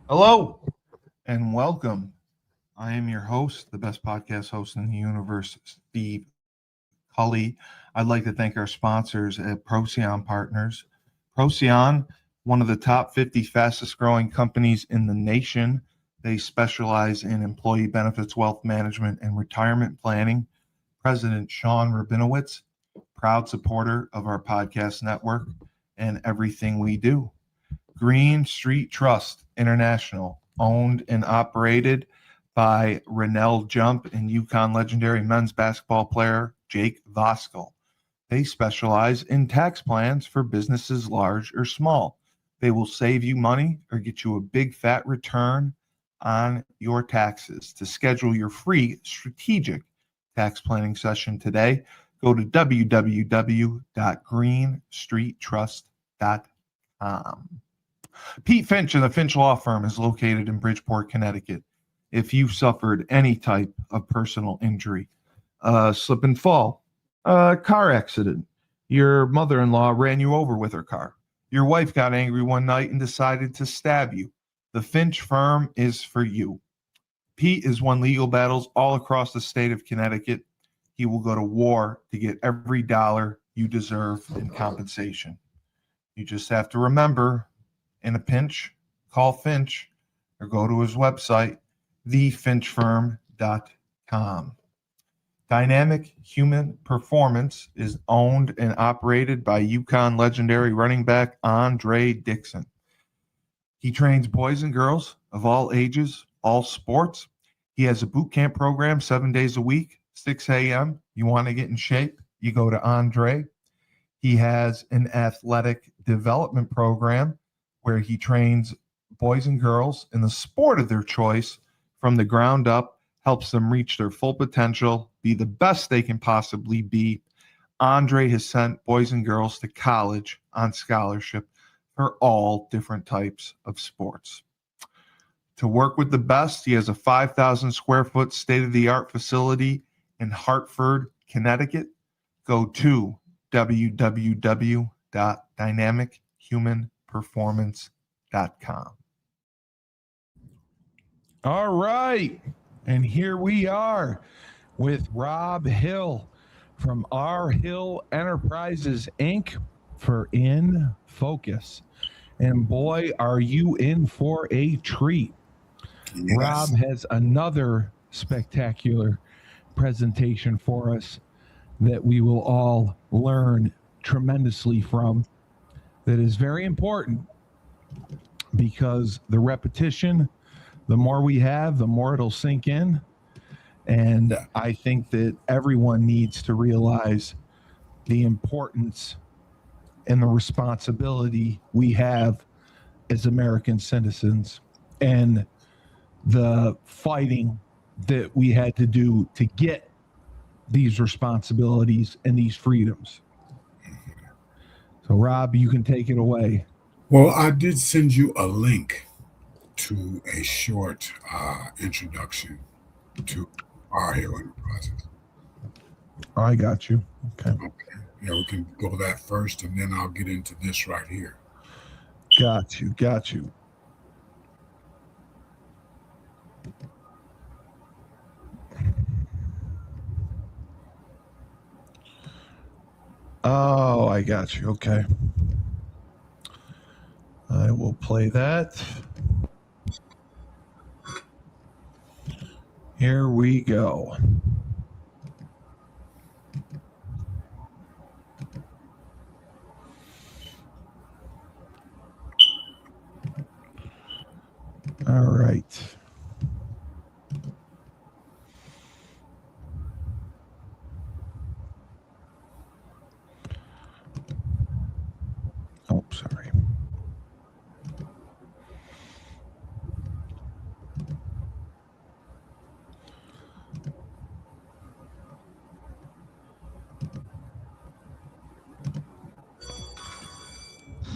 Hello and welcome. I am your host, the best podcast host in the universe, Steve Cully. I'd like to thank our sponsors at Procyon Partners. Procyon, one of the top 50 fastest growing companies in the nation. They specialize in employee benefits, wealth management, and retirement planning. President Sean Rabinowitz, proud supporter of our podcast network and everything we do. Green Street Trust International, owned and operated by Rennell Jump and UConn legendary men's basketball player Jake Voskuhl. They specialize in tax plans for businesses large or small. They will save you money or get you a big fat return on your taxes. To schedule your free strategic tax planning session today, go to www.greenstreettrust.com. Pete Finch and the Finch Law Firm is located in Bridgeport, Connecticut. If you've suffered any type of personal injury, slip and fall, car accident, your mother-in-law ran you over with her car, your wife got angry one night and decided to stab you, the Finch Firm is for you. Pete has won legal battles all across the state of Connecticut. He will go to war to get every dollar you deserve in compensation. You just have to remember, in a pinch, call Finch or go to his website, thefinchfirm.com. Dynamic Human Performance is owned and operated by UConn legendary running back Andre Dixon. He trains boys and girls of all ages, all sports. He has a boot camp program 7 days a week, 6 a.m. You want to get in shape, you go to Andre. He has an athletic development program where he trains boys and girls in the sport of their choice from the ground up, helps them reach their full potential, be the best they can possibly be. Andre has sent boys and girls to college on scholarship for all different types of sports. To work with the best, he has a 5,000 square foot state-of-the-art facility in Hartford, Connecticut. Go to www.dynamichumanperformance.com. All right. And here we are with Robb Hill from R Hill Enterprises, Inc. for In Focus. And boy, are you in for a treat. Yes. Robb has another spectacular presentation for us that we will all learn tremendously from, that is very important, because the repetition, the more we have, the more it'll sink in. And I think that everyone needs to realize the importance and the responsibility we have as American citizens, and the fighting that we had to do to get these responsibilities and these freedoms. So, Robb, you can take it away. Well, I did send you a link to a short introduction to R Hill Enterprises. I got you. Okay. Yeah, we can go that first, and then I'll get into this right here. Got you. Oh, I got you. Okay. I will play that. Here we go. All right. Oh, sorry.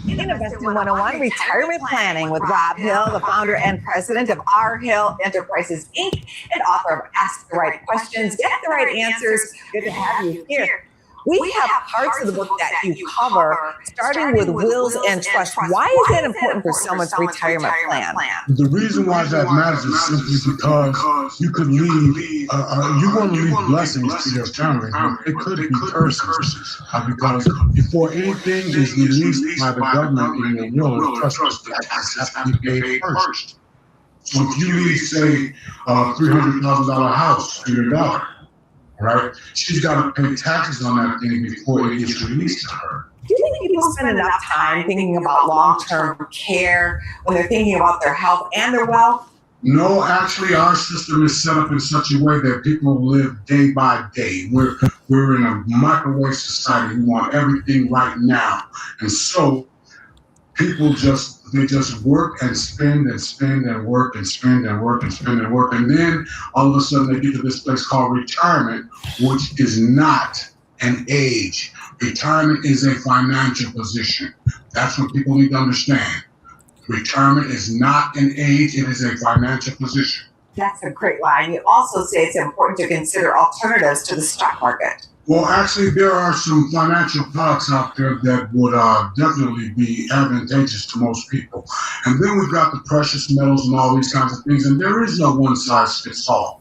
Investing 101, Retirement Planning with Robb Hill, the founder and president of R Hill Enterprises, Inc., and author of Ask the Right Questions, Get the Right Answers. Good to have you here. We have parts of the book that you cover, starting with wills and trusts. Why is that important for someone's retirement plan? The reason why that matters is simply because you could leave, you want to leave blessings to your family. It could be curses, because before anything is released by the government in your will, trust has to be paid first. So if you leave, say, $300,000 house to your daughter, right? She's got to pay taxes on that thing before it gets released to her. Do you think people spend enough time thinking about long-term care when they're thinking about their health and their wealth? No, actually, our system is set up in such a way that people live day by day. We're in a microwave society. We want everything right now, and so people just work and spend and spend and work and spend and work and spend and work. And then all of a sudden they get to this place called retirement, which is not an age. Retirement is a financial position. That's what people need to understand. Retirement is not an age, it is a financial position. That's a great line. You also say it's important to consider alternatives to the stock market. Well, actually, there are some financial products out there that would definitely be advantageous to most people. And then we've got the precious metals and all these kinds of things, and there is no one size fits all.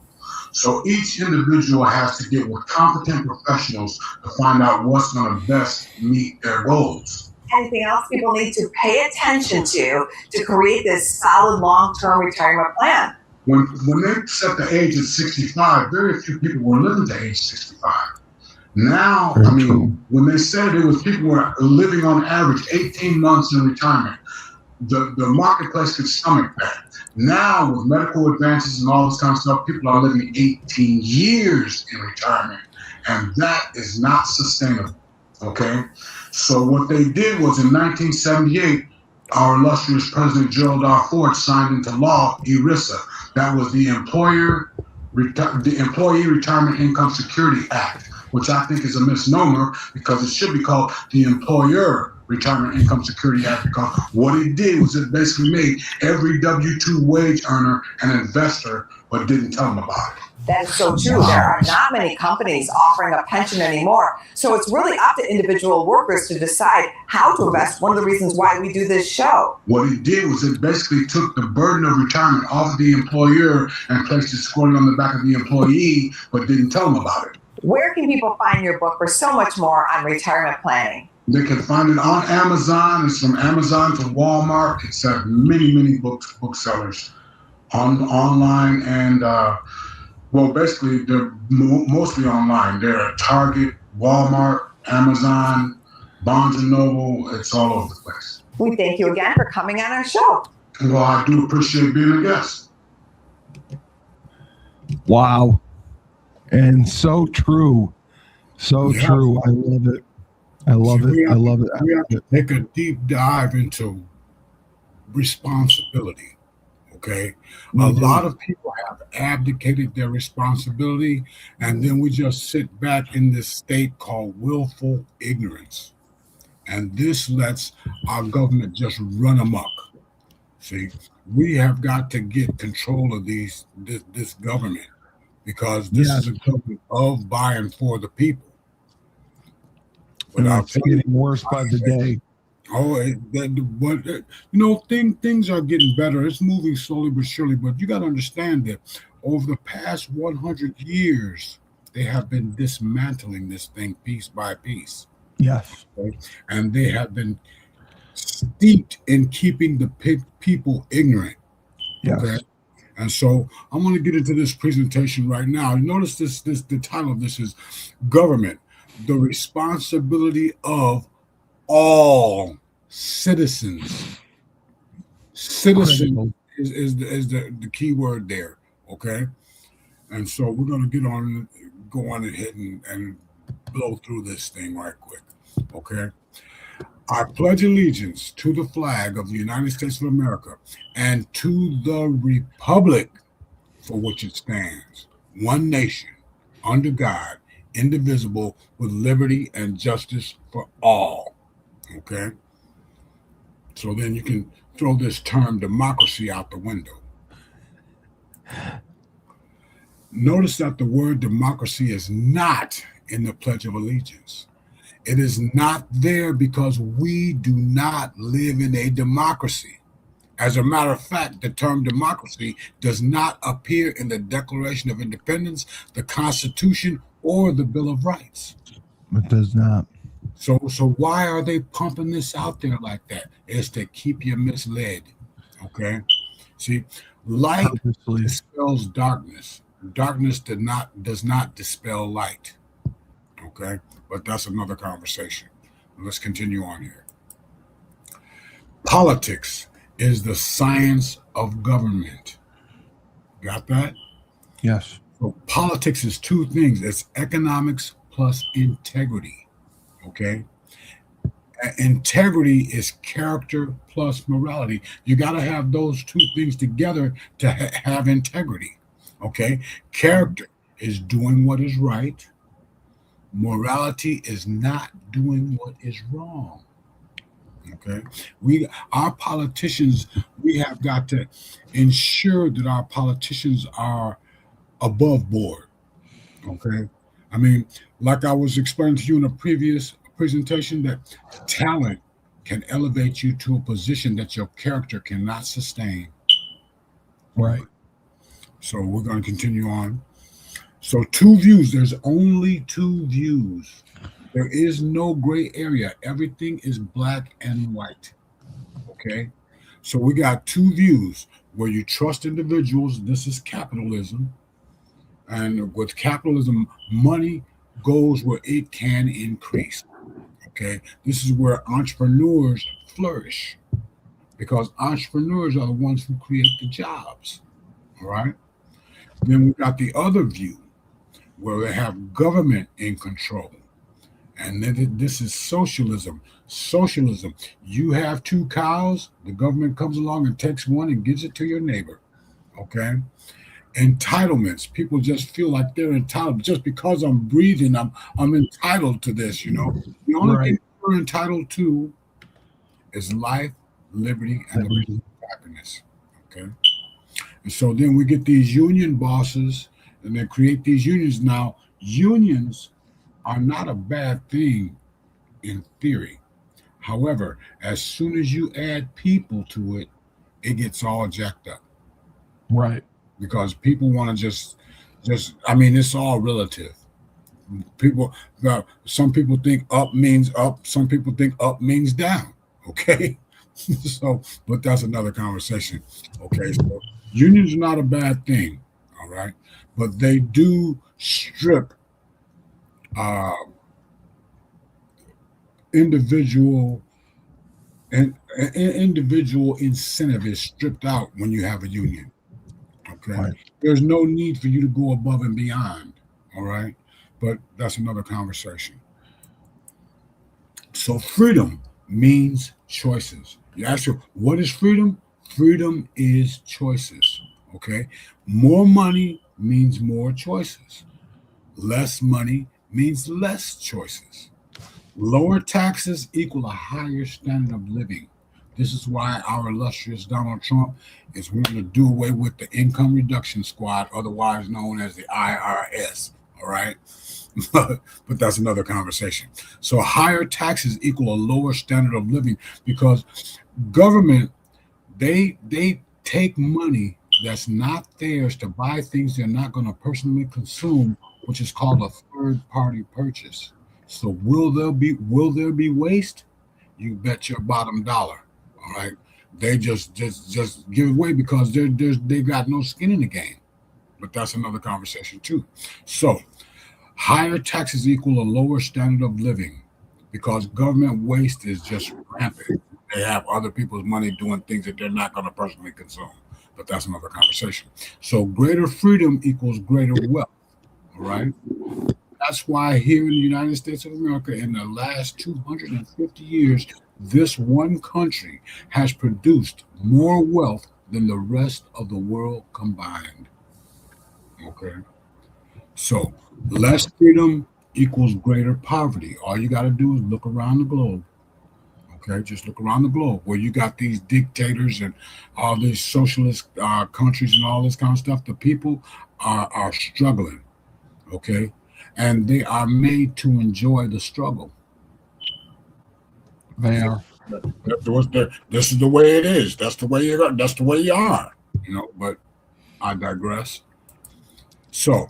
So each individual has to get with competent professionals to find out what's going to best meet their goals. Anything else people need to pay attention to create this solid long-term retirement plan? When they set the age at 65, very few people were living to age 65. Now, I mean, when they said it was people were living on average 18 months in retirement, the marketplace could stomach that. Now, with medical advances and all this kind of stuff, people are living 18 years in retirement, and that is not sustainable, okay? So what they did was in 1978, our illustrious President Gerald R. Ford signed into law ERISA. That was the Employee Retirement Income Security Act, which I think is a misnomer because it should be called the Employer Retirement Income Security Act, because what it did was it basically made every W-2 wage earner an investor, but didn't tell them about it. That's so true. There are not many companies offering a pension anymore. So it's really up to individual workers to decide how to invest. One of the reasons why we do this show. What it did was it basically took the burden of retirement off of the employer and placed it squarely on the back of the employee, but didn't tell them about it. Where can people find your book for so much more on retirement planning? They can find it on Amazon. It's from Amazon to Walmart. It's at many booksellers online and well, basically they're mostly online. They're at Target, Walmart, Amazon, Barnes and Noble. It's all over the place. We thank you again for coming on our show. Well, I do appreciate being a guest. Wow. And so true. So true. I love it. I love it. I love it. We have to take a deep dive into responsibility. Okay. A lot of people have abdicated their responsibility, and then we just sit back in this state called willful ignorance. And this lets our government just run amok. See, we have got to get control of this government, because this is a government of, by, and for the people. But it's getting worse by the day. Things are getting better. It's moving slowly but surely. But you got to understand that over the past 100 years, they have been dismantling this thing piece by piece. Yes. Okay? And they have been steeped in keeping the people ignorant. Yes. Okay? And so I'm going to get into this presentation right now. Notice the title of this is Government, the Responsibility of All Citizens. Citizen is the key word there, okay? And so we're going to go on ahead and blow through this thing right quick, okay? I pledge allegiance to the flag of the United States of America and to the republic for which it stands, one nation, under God, indivisible, with liberty and justice for all. Okay? So then you can throw this term democracy out the window. Notice that the word democracy is not in the Pledge of Allegiance. It is not there because we do not live in a democracy. As a matter of fact, the term democracy does not appear in the Declaration of Independence, the Constitution, or the Bill of Rights. It does not. So why are they pumping this out there like that? It's to keep you misled. Okay. See, light Purposely. dispels darkness. Darkness does not dispel light. Okay, but that's another conversation. Let's continue on here. Politics is the science of government. Got that? Yes. So politics is two things. It's economics plus integrity. Okay. Integrity is character plus morality. You got to have those two things together to have integrity. Okay. Character is doing what is right. Morality is not doing what is wrong. Okay. Our politicians, we have got to ensure that our politicians are above board. Okay. I mean, like I was explaining to you in a previous presentation, that talent can elevate you to a position that your character cannot sustain. Right. So we're going to continue on. So two views. There's only two views. There is no gray area. Everything is black and white. Okay. So we got two views where you trust individuals. This is capitalism. And with capitalism, money goes where it can increase. Okay. This is where entrepreneurs flourish, because entrepreneurs are the ones who create the jobs. All right. Then we got the other view where they have government in control. And then this is socialism. Socialism. You have two cows, the government comes along and takes one and gives it to your neighbor. Okay. Entitlements. People just feel like they're entitled. Just because I'm breathing, I'm entitled to this, you know. The only thing we're entitled to is life, liberty, and the pursuit of happiness. Okay. And so then we get these union bosses, and they create these unions. Now, unions are not a bad thing in theory. However, as soon as you add people to it, it gets all jacked up. Right. Because people want to just I mean, it's all relative. Some people think up means up, some people think up means down. Okay. So, but that's another conversation. Okay. So unions are not a bad thing. All right. But they do strip individual incentive is stripped out when you have a union. Okay. Right. There's no need for you to go above and beyond. All right. But that's another conversation. So freedom means choices. You ask you, what is freedom? Freedom is choices. Okay. More money means more choices. Less money means less choices. Lower taxes equal a higher standard of living. This is why our illustrious Donald Trump is wanting to do away with the income reduction squad, otherwise known as the IRS. All right. But that's another conversation. So higher taxes equal a lower standard of living, because government, they take money that's not theirs to buy things they're not going to personally consume, which is called a third party purchase. So will there be waste? You bet your bottom dollar. All right. They just give away because they got no skin in the game. But that's another conversation too. So higher taxes equal a lower standard of living, because government waste is just rampant. They have other people's money doing things that they're not going to personally consume. But that's another conversation. So greater freedom equals greater wealth. All right. That's why here in the United States of America, in the last 250 years, this one country has produced more wealth than the rest of the world combined. Okay. So less freedom equals greater poverty. All you got to do is look around the globe. Okay, just look around the globe where you got these dictators and all these socialist countries and all this kind of stuff. The people are struggling. Okay, and they are made to enjoy the struggle. They are. This is the way it is. That's the way you are. That's the way you are. But I digress. So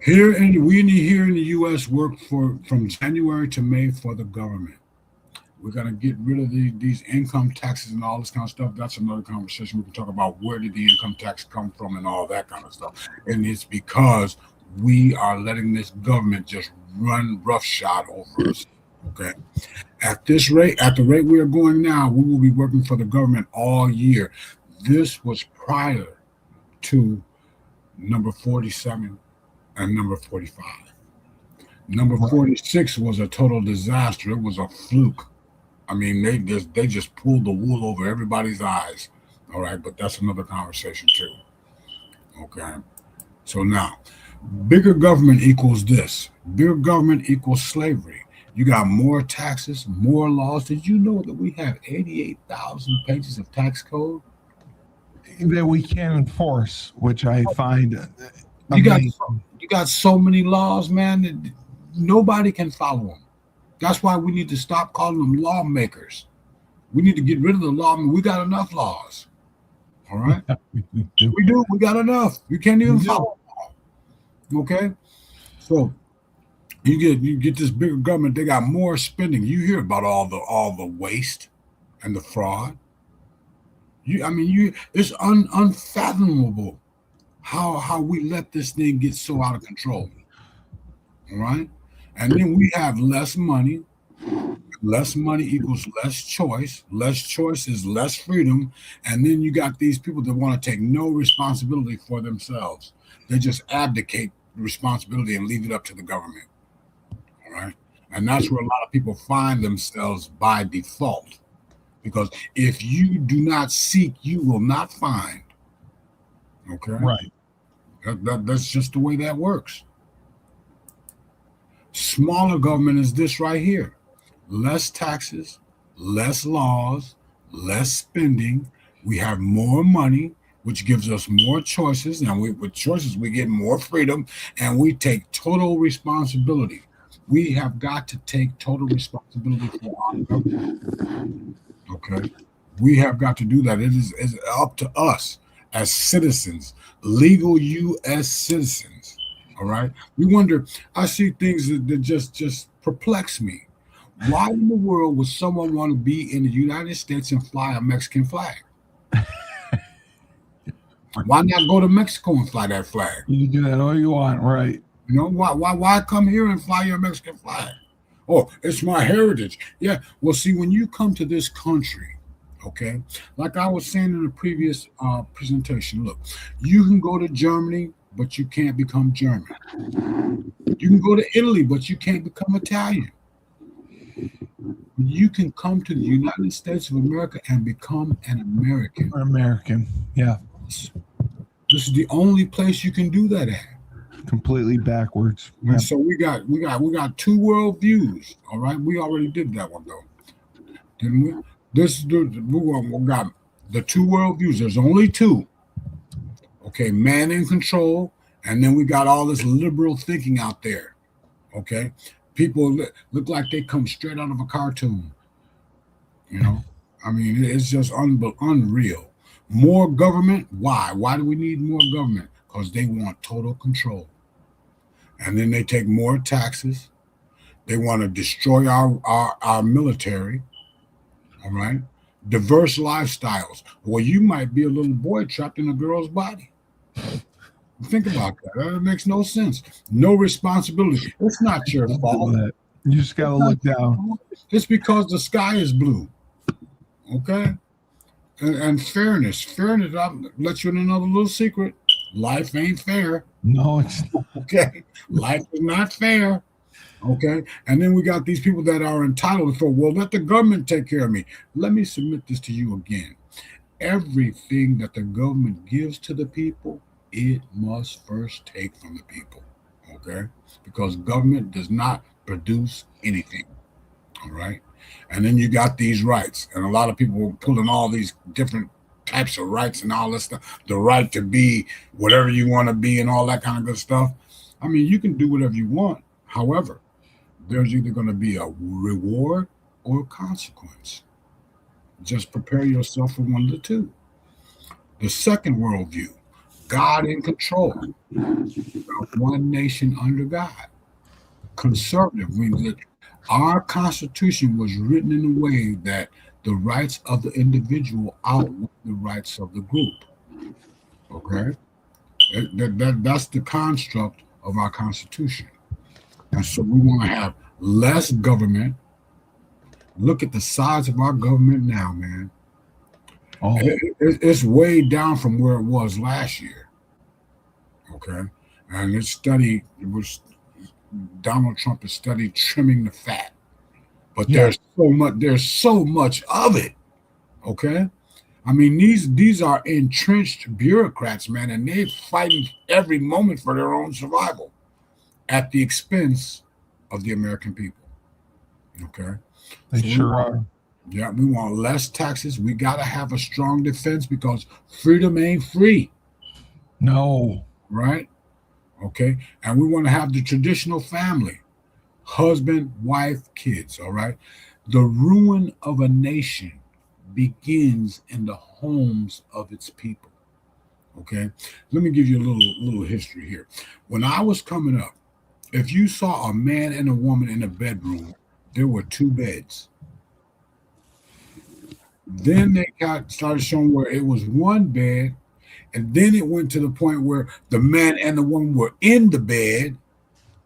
here in the U.S. work from January to May for the government. We're gonna get rid of these income taxes and all this kind of stuff. That's another conversation. We can talk about where did the income tax come from and all that kind of stuff. And it's because we are letting this government just run roughshod over us. Okay. At the rate we are going now, we will be working for the government all year. This was prior to number 47 and number 45. Number 46 was a total disaster. It was a fluke. I mean, they just pulled the wool over everybody's eyes. All right, but that's another conversation too. Okay. So now, bigger government equals this. Bigger government equals slavery. You got more taxes, more laws. Did you know that we have 88,000 pages of tax code that we can't enforce, which I find you got so many laws, man, that nobody can follow them. That's why we need to stop calling them lawmakers. We need to get rid of the law. We got enough laws. All right? We do. We got enough. You can't even follow them. Okay? So you get this bigger government, they got more spending. You hear about all the waste and the fraud. It's unfathomable how we let this thing get so out of control. All right? And then we have less money. Less money equals less choice. Less choice is less freedom. And then you got these people that want to take no responsibility for themselves. They just abdicate responsibility and leave it up to the government. All right? And that's where a lot of people find themselves by default. Because if you do not seek, you will not find. Okay? Right. That's just the way that works. Smaller government is this right here. Less taxes, less laws, less spending. We have more money, which gives us more choices. And with choices, we get more freedom, and we take total responsibility. We have got to take total responsibility for our government. Okay? We have got to do that. It is up to us as citizens, legal U.S. citizens. All right. We wonder, I see things that just perplex me. Why in the world would someone want to be in the United States and fly a Mexican flag? Why not go to Mexico and fly that flag? You can do that all you want, right? Why come here and fly your Mexican flag? Oh, it's my heritage. Yeah. Well, see, when you come to this country, okay, like I was saying in a previous presentation, look, you can go to Germany, but you can't become German. You can go to Italy, but you can't become Italian. You can come to the United States of America and become an American. American, yeah. This is the only place you can do that at. Completely backwards. And Yeah. so we got two world views. All right, we already did that one though, didn't we? We got the two world views. There's only two. Okay, man in control, and then we got all this liberal thinking out there. Okay, people look like they come straight out of a cartoon. It's just unreal. More government. Why? Why do we need more government? Because they want total control. And then they take more taxes. They want to destroy our military. All right. Diverse lifestyles. Well, you might be a little boy trapped in a girl's body. Think about that. That makes no sense. No responsibility. It's not your fault. You just got to look down. It's because the sky is blue. Okay? And fairness. Fairness, I'll let you in another little secret. Life ain't fair. No, it's not. Okay? Life is not fair. Okay? And then we got these people that are entitled for, well, let the government take care of me. Let me submit this to you again. Everything that the government gives to the people, it must first take from the people, okay? Because government does not produce anything, all right? And then you got these rights, and a lot of people were pulling all these different types of rights and all this stuff, the right to be whatever you want to be and all that kind of good stuff. You can do whatever you want. However, there's either going to be a reward or consequence. Just prepare yourself for one of the two. The second worldview, God in control, one nation under God. Conservative means that our Constitution was written in a way that the rights of the individual outweigh the rights of the group. Okay? That's the construct of our Constitution. And so we want to have less government. Look at the size of our government now, man. Oh, It's way down from where it was last year. Okay? And Donald Trump has studied trimming the fat. But yeah. there's so much of it. Okay? I mean, these are entrenched bureaucrats, man, and they're fighting every moment for their own survival at the expense of the American people. Okay? They sure are. Yeah, we want less taxes. We got to have a strong defense because freedom ain't free. No. Right? Okay? And we want to have the traditional family. Husband, wife, kids, all right? The ruin of a nation begins in the homes of its people. Okay? Let me give you a little history here. When I was coming up, if you saw a man and a woman in a bedroom, there were two beds. Then they started showing where it was one bed, and then it went to the point where the man and the woman were in the bed,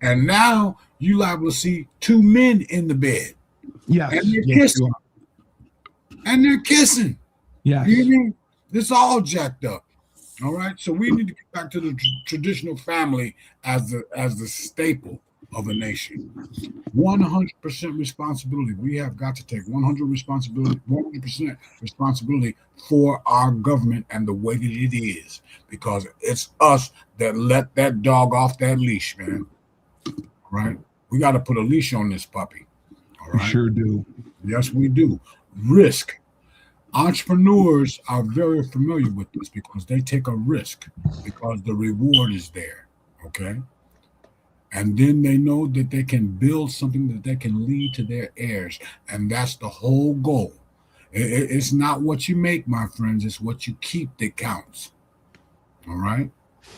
and now you liable to see two men in the bed. Yes. And they're kissing. And they're kissing. Yes. You mean? It's all jacked up. All right. So we need to get back to the traditional family as the staple of a nation. 100% responsibility. We have got to take 100% responsibility for our government and the way that it is, because it's us that let that dog off that leash, man. Right? We got to put a leash on this puppy. All right? We sure do. Yes, we do. Risk. Entrepreneurs are very familiar with this because they take a risk because the reward is there. Okay? And then they know that they can build something that they can lead to their heirs. And that's the whole goal. It's not what you make, my friends. It's what you keep that counts. All right?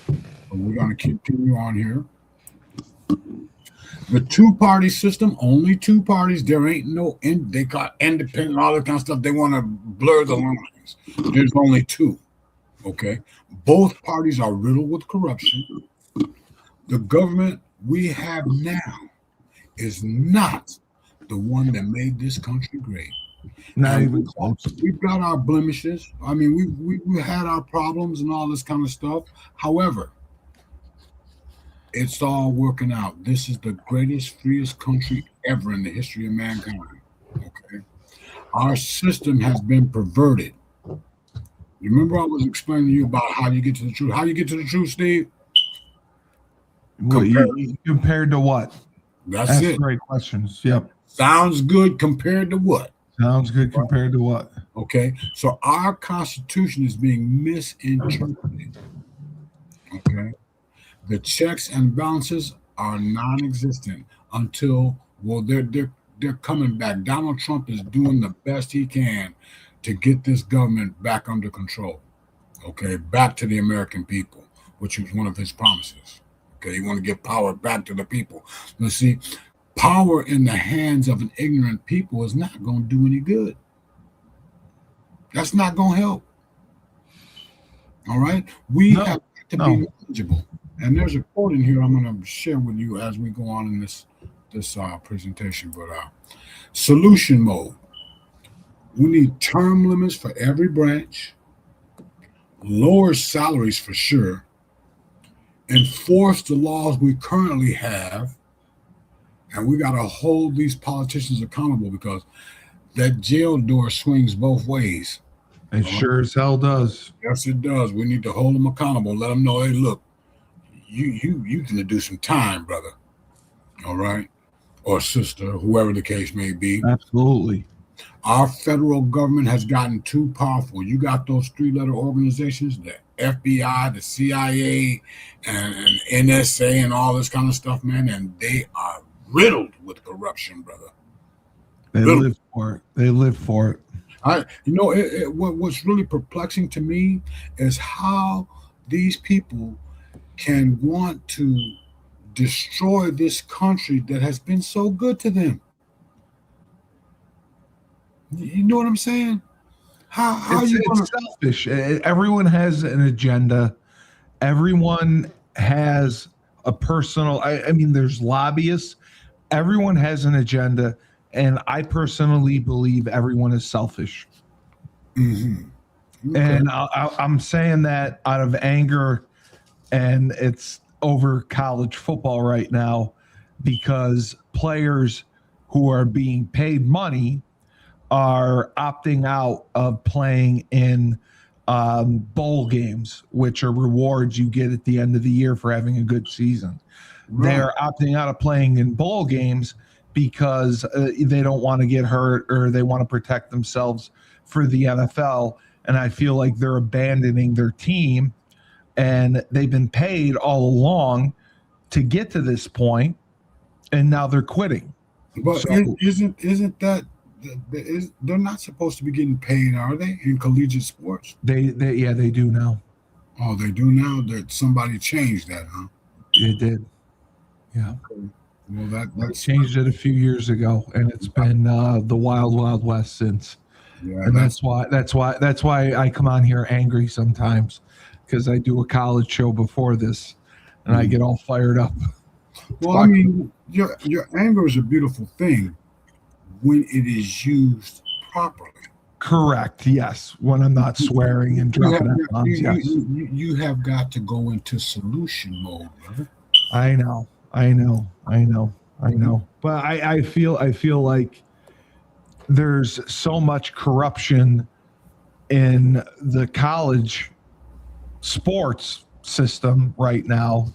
So we're going to continue on here. The two-party system, only two parties. There ain't no they got independent, all that kind of stuff. They want to blur the lines. There's only two. Okay? Both parties are riddled with corruption. The government we have now is not the one that made this country great. Not even close. We've got our blemishes. I mean, we had our problems and all this kind of stuff. However, it's all working out. This is the greatest, freest country ever in the history of mankind. Okay, our system has been perverted. You remember I was explaining to you about how you get to the truth. How you get to the truth, Steve? Compared to what? That's it. Great questions. Yep. Sounds good compared to what? Sounds good compared to what? Okay, so our Constitution is being misinterpreted. Okay, the checks and balances are non-existent until they're coming back. Donald Trump is doing the best he can to get this government back under control. Okay, back to the American people, which was one of his promises. Okay, you want to give power back to the people. Now, see, power in the hands of an ignorant people is not going to do any good. That's not going to help. All right? We have to be knowledgeable. And there's a quote in here I'm going to share with you as we go on in this presentation. But solution mode. We need term limits for every branch, lower salaries for sure, enforce the laws we currently have, and we got to hold these politicians accountable because that jail door swings both ways. It sure as hell does. Yes, it does. We need to hold them accountable. Let them know, hey, look, you can do some time, brother. All right, or sister, whoever the case may be. Absolutely. Our federal government has gotten too powerful. You got those three-letter organizations, the FBI, the CIA, and NSA, and all this kind of stuff, man, and they are riddled with corruption, brother. They Really? live for it. They live for it. What's really perplexing to me is how these people can want to destroy this country that has been so good to them. You know what I'm saying? How you It's gonna? selfish. Everyone has an agenda. Everyone has a personal. I mean, there's lobbyists. Everyone has an agenda, and I personally believe everyone is selfish. Okay. And I'm saying that out of anger, and it's over college football right now because players who are being paid money are opting out of playing in bowl games, which are rewards you get at the end of the year for having a good season. Right. They're opting out of playing in bowl games because they don't want to get hurt or they want to protect themselves for the NFL. And I feel like they're abandoning their team, and they've been paid all along to get to this point, and now they're quitting. But So- isn't that they're not supposed to be getting paid, are they, in collegiate sports? They do now. Oh, they do now. That somebody changed that, huh? It did. Yeah. Well, They that's changed it a few years ago, and it's been the wild, wild west since. yeah. And that's why I come on here angry sometimes, because I do a college show before this, and I get all fired up. Well, I mean, your anger is a beautiful thing when it is used properly. Correct. Yes. When I'm not swearing and dropping F-bombs. Yes. You have got to go into solution mode, brother. I know. But I feel like there's so much corruption in the college sports system right now.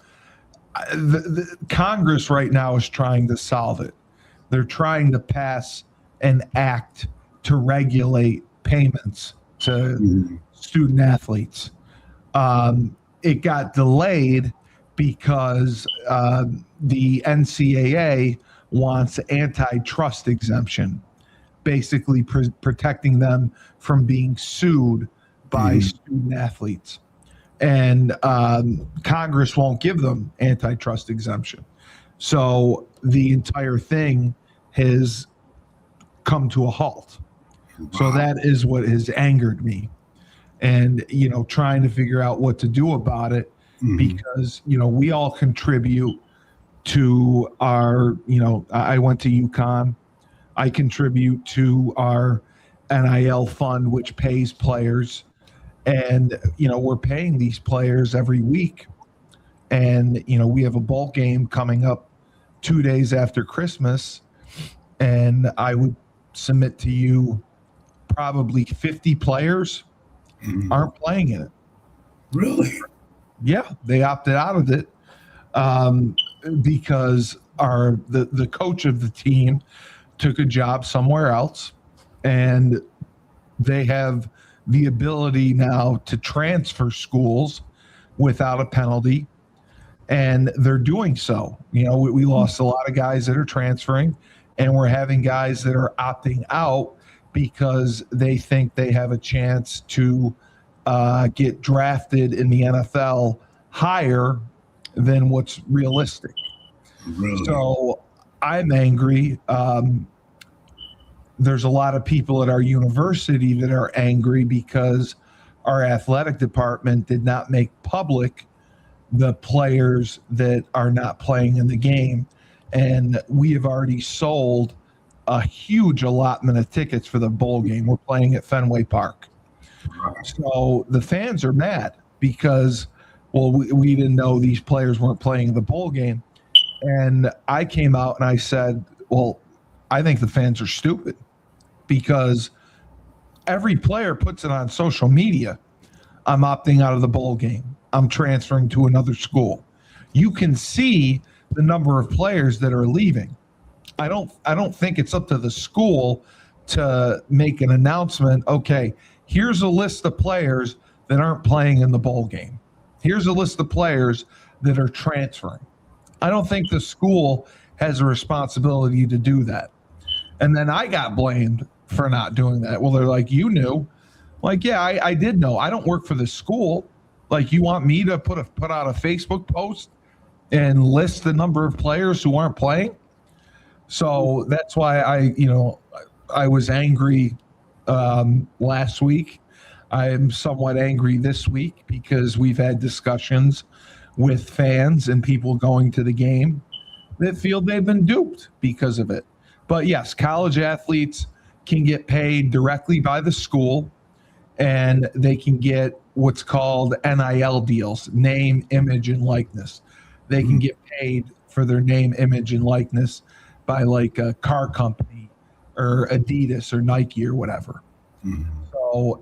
The Congress right now is trying to solve it. They're trying to pass an act to regulate payments to student athletes. It got delayed because the NCAA wants antitrust exemption, basically protecting them from being sued by student athletes. And Congress won't give them antitrust exemption. So the entire thing has come to a halt. So that is what has angered me. And, trying to figure out what to do about it, because, we all contribute to our, I went to UConn. I contribute to our NIL fund, which pays players. And, we're paying these players every week. And, we have a bowl game coming up 2 days after Christmas. And I would submit to you probably 50 players aren't playing in it. Really? Yeah, they opted out of it because the coach of the team took a job somewhere else, and they have the ability now to transfer schools without a penalty, and they're doing so. We lost a lot of guys that are transferring, and we're having guys that are opting out because they think they have a chance to get drafted in the NFL higher than what's realistic. Really? So I'm angry. There's a lot of people at our university that are angry because our athletic department did not make public the players that are not playing in the game. And we have already sold a huge allotment of tickets for the bowl game. We're playing at Fenway Park. So the fans are mad because, we didn't know these players weren't playing the bowl game. And I came out and I said, I think the fans are stupid because every player puts it on social media. I'm opting out of the bowl game. I'm transferring to another school. You can see the number of players that are leaving. I don't think it's up to the school to make an announcement. Okay, here's a list of players that aren't playing in the bowl game. Here's a list of players that are transferring. I don't think the school has a responsibility to do that. And then I got blamed for not doing that. Well, they're like, you knew. Like, yeah, I did know. I don't work for the school. Like, you want me to put out a Facebook post and list the number of players who aren't playing? So that's why I was angry last week. I am somewhat angry this week because we've had discussions with fans and people going to the game that feel they've been duped because of it. But yes, college athletes can get paid directly by the school, and they can get what's called NIL deals, name, image, and likeness. They can get paid for their name, image, and likeness by like a car company or Adidas or Nike or whatever. So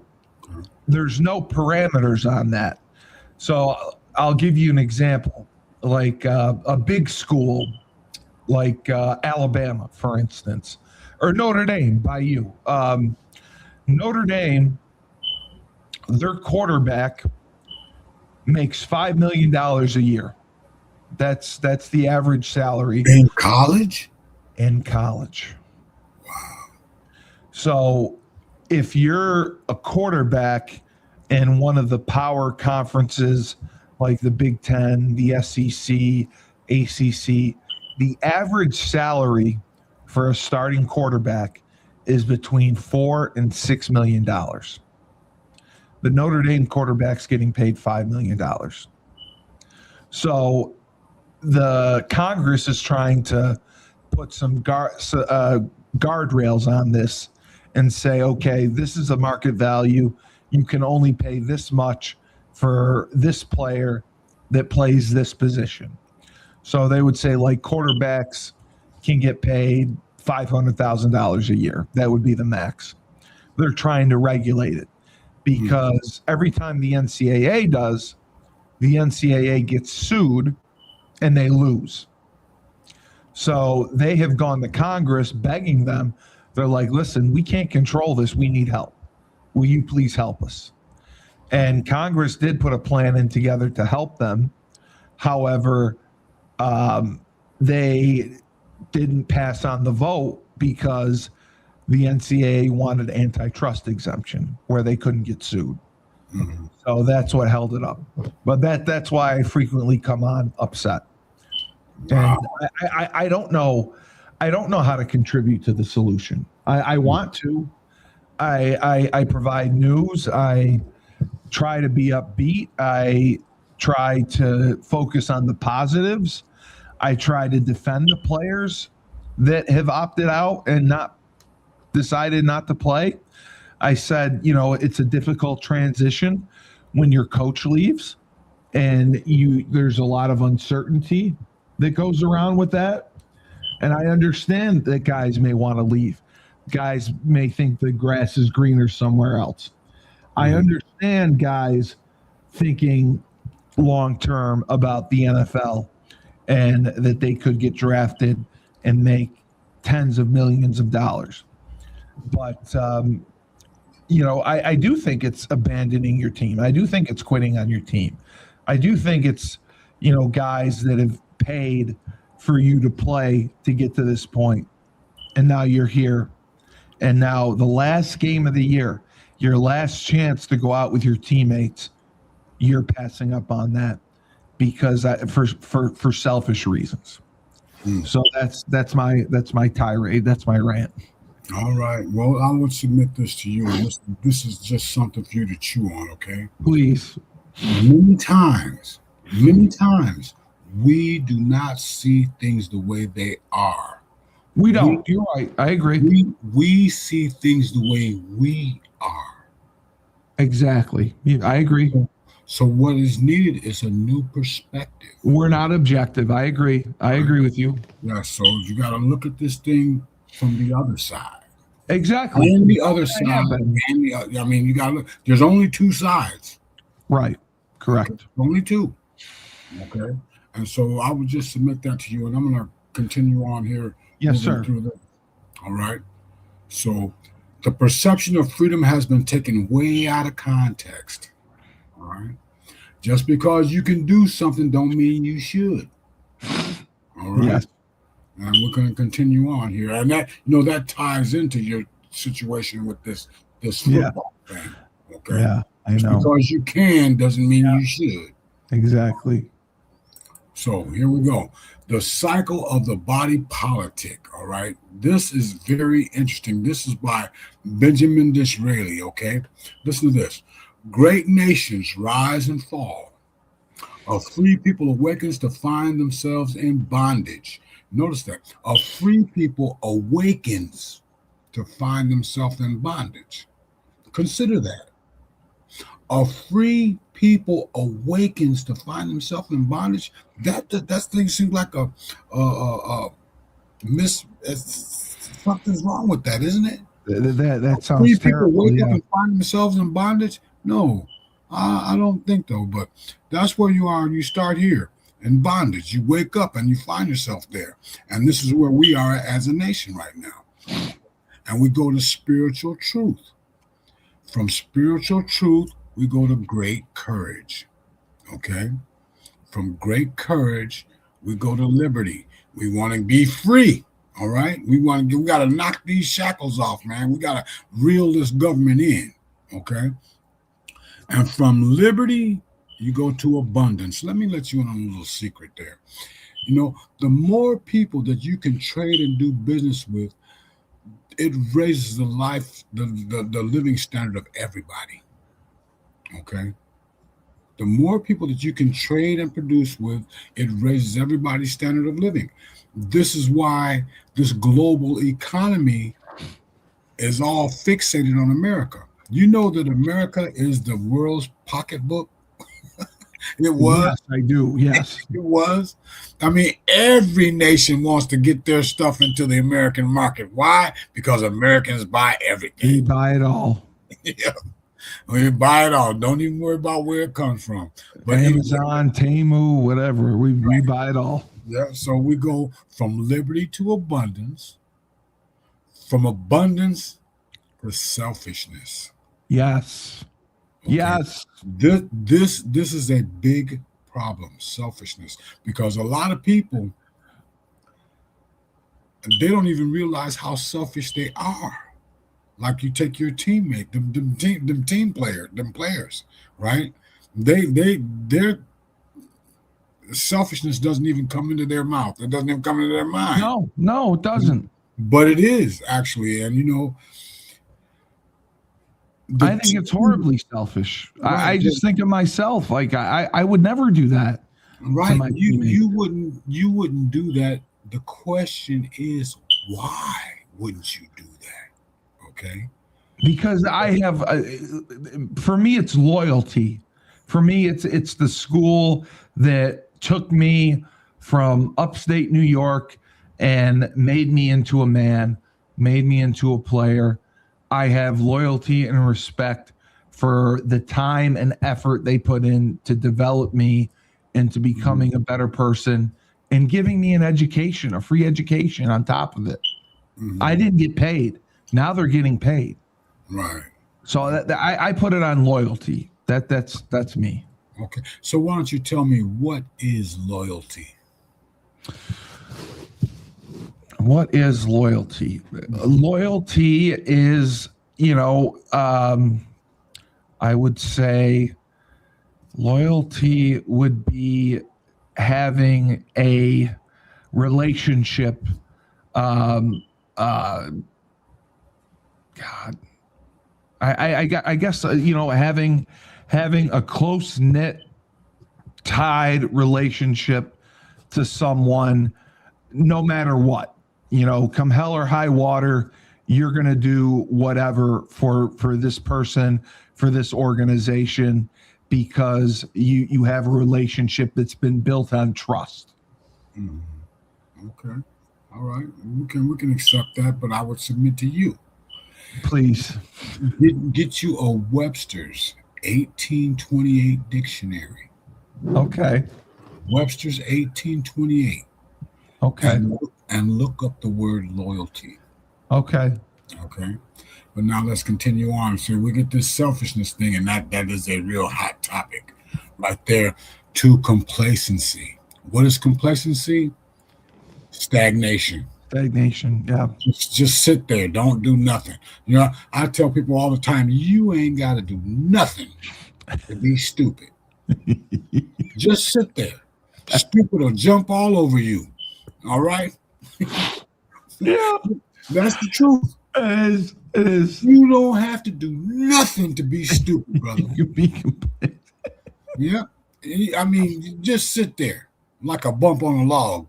there's no parameters on that. So I'll give you an example, like a big school like Alabama, for instance, or Notre Dame by you. Notre Dame, their quarterback makes $5 million a year. That's the average salary In college? in college. Wow. So if you're a quarterback in one of the power conferences like the Big Ten, the SEC, ACC, the average salary for a starting quarterback is between $4 and $6 million. The Notre Dame quarterback's getting paid $5 million. So the Congress is trying to put some guardrails on this and say, okay, this is a market value. You can only pay this much for this player that plays this position. So they would say like quarterbacks can get paid $500,000 a year. That would be the max. They're trying to regulate it because every time the NCAA does, the NCAA gets sued and they lose. So they have gone to Congress begging them. They're like, listen, we can't control this. We need help. Will you please help us? And Congress did put a plan in together to help them. However, they didn't pass on the vote because the NCAA wanted antitrust exemption where they couldn't get sued. So that's what held it up. But that's why I frequently come on upset. And I don't know how to contribute to the solution. I want to. I provide news. I try to be upbeat. I try to focus on the positives. I try to defend the players that have opted out and not decided not to play. I said, it's a difficult transition when your coach leaves and there's a lot of uncertainty that goes around with that. And I understand that guys may want to leave. Guys may think the grass is greener somewhere else. I understand guys thinking long-term about the NFL and that they could get drafted and make tens of millions of dollars. But, I do think it's abandoning your team. I do think it's quitting on your team. I do think it's, guys that have paid for you to play to get to this point, and now you're here. And now the last game of the year, your last chance to go out with your teammates, you're passing up on that because for selfish reasons. So that's my tirade. That's my rant. All right. Well, I would submit this to you. And this is just something for you to chew on, okay? Please. Many times, we do not see things the way they are. We don't. You're right. I agree. We see things the way we are. Exactly. I agree. So what is needed is a new perspective. We're not objective. I agree. I agree with you. Yeah, so you got to look at this thing from the other side. Exactly. And the other side. You got to look. There's only two sides. Right. Correct. Only two. Okay. And so I would just submit that to you, and I'm going to continue on here. Yes, sir. All right. So the perception of freedom has been taken way out of context. All right. Just because you can do something don't mean you should. All right. Yes. And we're going to continue on here, and that that ties into your situation with this football thing. Okay, Yeah, I just know. because you can doesn't mean you should. Exactly. So here we go. The cycle of the body politic. All right, this is very interesting. This is by Benjamin Disraeli. Okay, listen to this. Great nations rise and fall. A free people awakens to find themselves in bondage. Notice that. A free people awakens to find themselves in bondage. Consider that. A free people awakens to find themselves in bondage. That thing seems like a something's wrong with that, isn't it? That sounds Free people terrible. wake up Yeah. and find themselves in bondage? No, I don't think so. But that's where you are. You start here in bondage. You wake up and you find yourself there. And this is where we are as a nation right now. And we go to spiritual truth. From spiritual truth, we go to great courage. Okay? From great courage, we go to liberty. We want to be free. All right? We got to knock these shackles off, man. We got to reel this government in. Okay? And from liberty, you go to abundance. Let me let you in on a little secret there. The more people that you can trade and do business with, it raises the living standard of everybody. Okay? The more people that you can trade and produce with, it raises everybody's standard of living. This is why this global economy is all fixated on America. You know that America is the world's pocketbook? It was. Yes, I do. Yes. It was. I mean, every nation wants to get their stuff into the American market. Why? Because Americans buy We everything. buy it all. Yeah. We buy it all. Don't even worry about where it comes from. But Amazon, Temu, whatever. We buy it all. yeah, so we go from liberty to abundance, from abundance to selfishness. Yes. Okay? Yes. This is a big problem, selfishness, because a lot of people, they don't even realize how selfish they are. Like you take your teammate, them players, right? Their selfishness doesn't even come into their mouth. It doesn't even come into their mind. No, it doesn't. But it is actually, and I think it's horribly selfish. Right. I just think of myself. Like I would never do that. Right. my You wouldn't do that. The question is, why wouldn't you do that? Okay. Because I have, for me, it's loyalty. For me, it's the school that took me from upstate New York and made me into a man, made me into a player. I have loyalty and respect for the time and effort they put in to develop me into becoming a better person and giving me an education, a free education on top of it. Mm-hmm. I didn't get paid. Now they're getting paid. Right. So I put it on loyalty. That's me. Okay. So why don't you tell me, what is loyalty? What is loyalty? Loyalty is, I would say loyalty would be having a relationship. God, I guess having a close knit, tied relationship to someone, no matter what. Come hell or high water, you're going to do whatever for this person, for this organization, because you have a relationship that's been built on trust. Mm-hmm. Okay. All right. We can accept that, but I would submit to you. Please. Get you a Webster's 1828 dictionary. Okay. Webster's 1828. Okay. And look up the word loyalty. Okay. Okay. But now let's continue on. So we get this selfishness thing, and that is a real hot topic right there. To complacency. What is complacency? Stagnation. Stagnation. Yeah. Just sit there. Don't do nothing. You know, I tell people all the time, you ain't got to do nothing to be stupid. Just sit there. Stupid will jump all over you. All right? Yeah. That's the truth. It is. It is. You don't have to do nothing to be stupid, brother. You be complete. Yeah. I mean, just sit there like a bump on a log.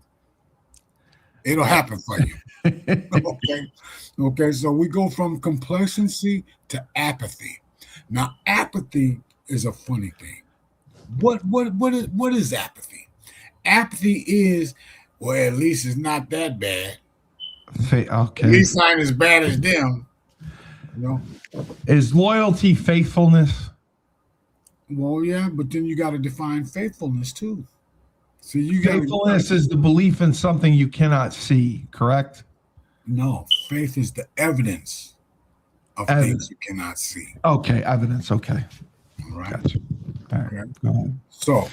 It'll happen for you. Okay. Okay. So we go from complacency to apathy. Now, apathy is a funny thing. What is apathy? Apathy is, well, at least it's not that bad. Okay. At least I ain't as bad as them. You know? Is loyalty faithfulness? Well, yeah, but then you got to define faithfulness too. So you got Faithfulness is the belief in something you cannot see, correct? No, faith is the evidence of things you cannot see. Okay, evidence. Okay. All right. Gotcha. All right. Okay. Go ahead. So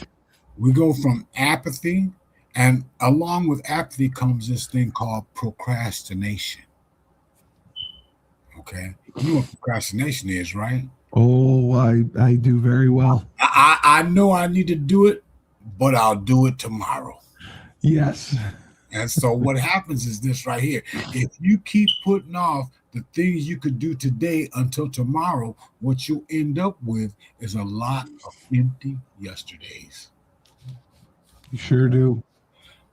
we go from apathy, and along with apathy comes this thing called procrastination. Okay. You know what procrastination is, right? Oh, I do very well. I know I need to do it, but I'll do it tomorrow. Yes. And so what happens is this right here. If you keep putting off the things you could do today until tomorrow, what you end up with is a lot of empty yesterdays. You sure do.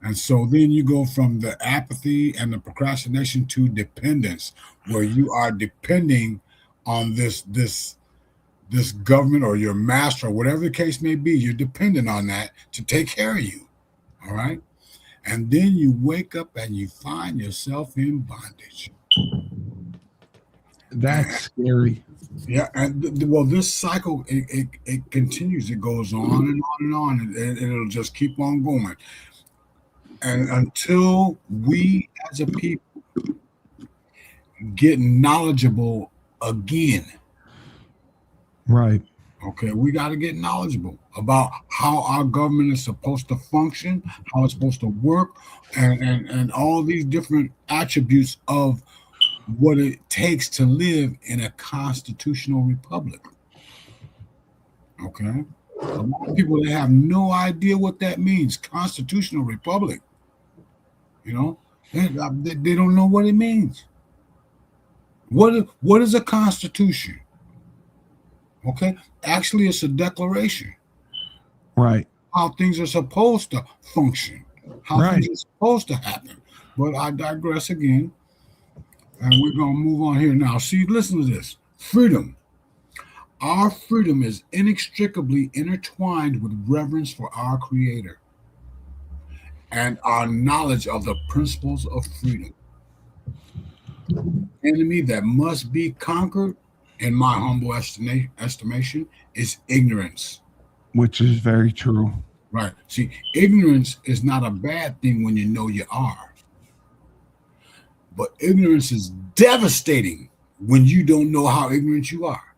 And so then you go from the apathy and the procrastination to dependence, where you are depending on this government or your master or whatever the case may be. You're dependent on that to take care of you. All right. And then you wake up and you find yourself in bondage. That's scary. Yeah. And well, this cycle, it continues. It goes on and on and on, and it'll just keep on going. And until we as a people get knowledgeable again. Right. Okay, we got to get knowledgeable about how our government is supposed to function, how it's supposed to work, and all these different attributes of what it takes to live in a constitutional republic. Okay, a lot of people, they have no idea what that means. Constitutional republic. You know, they don't know what it means. What is a constitution? Okay, actually, it's a declaration. Right. How things are supposed to function, how things are supposed to happen. But I digress again, and we're going to move on here now. See, listen to this. Freedom. Our freedom is inextricably intertwined with reverence for our Creator and our knowledge of the principles of freedom. Enemy that must be conquered, in my humble estimation, is ignorance. Which is very true. Right. See, ignorance is not a bad thing when you know you are. But ignorance is devastating when you don't know how ignorant you are.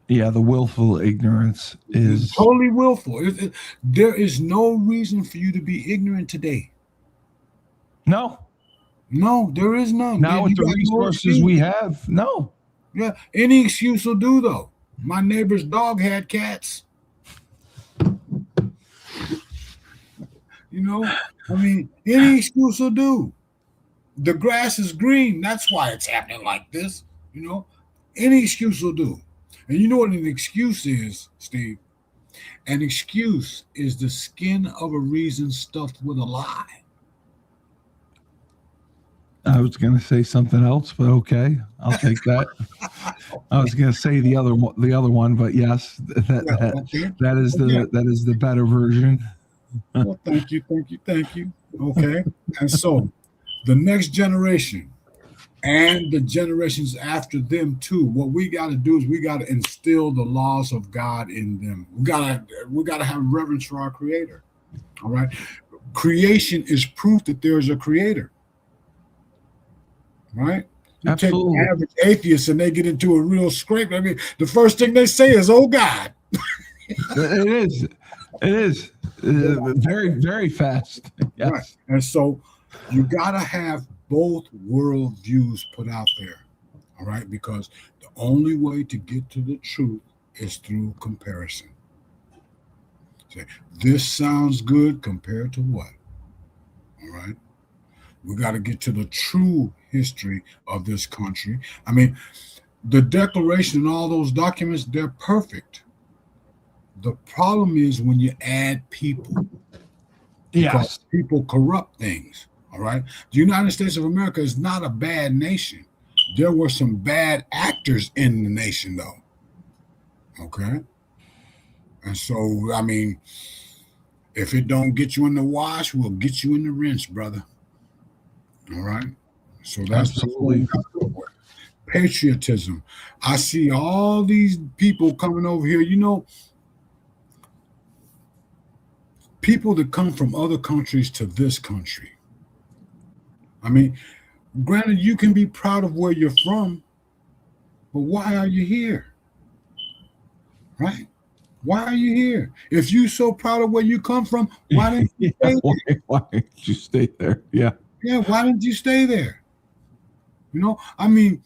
Yeah, the willful ignorance is it's totally willful. There is no reason for you to be ignorant today. No, there is none. Now with the resources we have, no. Yeah, any excuse will do, though. My neighbor's dog had cats. You know, I mean, any excuse will do. The grass is green. That's why it's happening like this. You know, any excuse will do. And you know what an excuse is, Steve? An excuse is the skin of a reason stuffed with a lie. I was going to say something else, but okay, I'll take that. I was going to say the other one, but yes, that is the better version. Well, thank you. Okay, and so the next generation and the generations after them too. What we got to do is we got to instill the laws of God in them. We got to have reverence for our Creator. All right, creation is proof that there is a Creator. Right? You Absolutely. take the average atheist and they get into a real scrape. I mean, the first thing they say is, "Oh God." It is. Very, very fast. Yes. Right. And so you got to have both world views put out there. All right. Because the only way to get to the truth is through comparison. Say, this sounds good compared to what? All right. We got to get to the true history of this country. I mean, the Declaration and all those documents, they're perfect. The problem is when you add people. Because Yes. people corrupt things. All right. The United States of America is not a bad nation. There were some bad actors in the nation, though. Okay. And so, I mean, if it don't get you in the wash, we'll get you in the rinse, brother. All right. So that's Absolutely. Patriotism. I see all these people coming over here. You know, people that come from other countries to this country. I mean, granted, you can be proud of where you're from, but why are you here? Right? Why are you here? If you're so proud of where you come from, why didn't you stay there? Why didn't you stay there? Yeah. Yeah, why didn't you stay there? You know, I mean,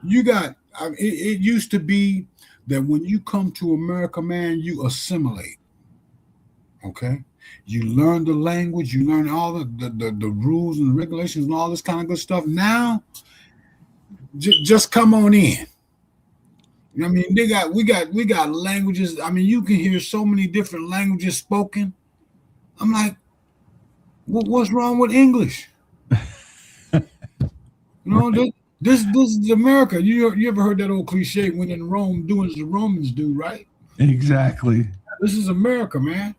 it used to be that when you come to America, man, you assimilate. Okay? You learn the language, you learn all the rules and regulations and all this kind of good stuff. Now, just come on in. I mean, we got languages. I mean, you can hear so many different languages spoken. I'm like, what's wrong with English? You know, this is America. You ever heard that old cliche? When in Rome, do as the Romans do, right? Exactly. This is America, man.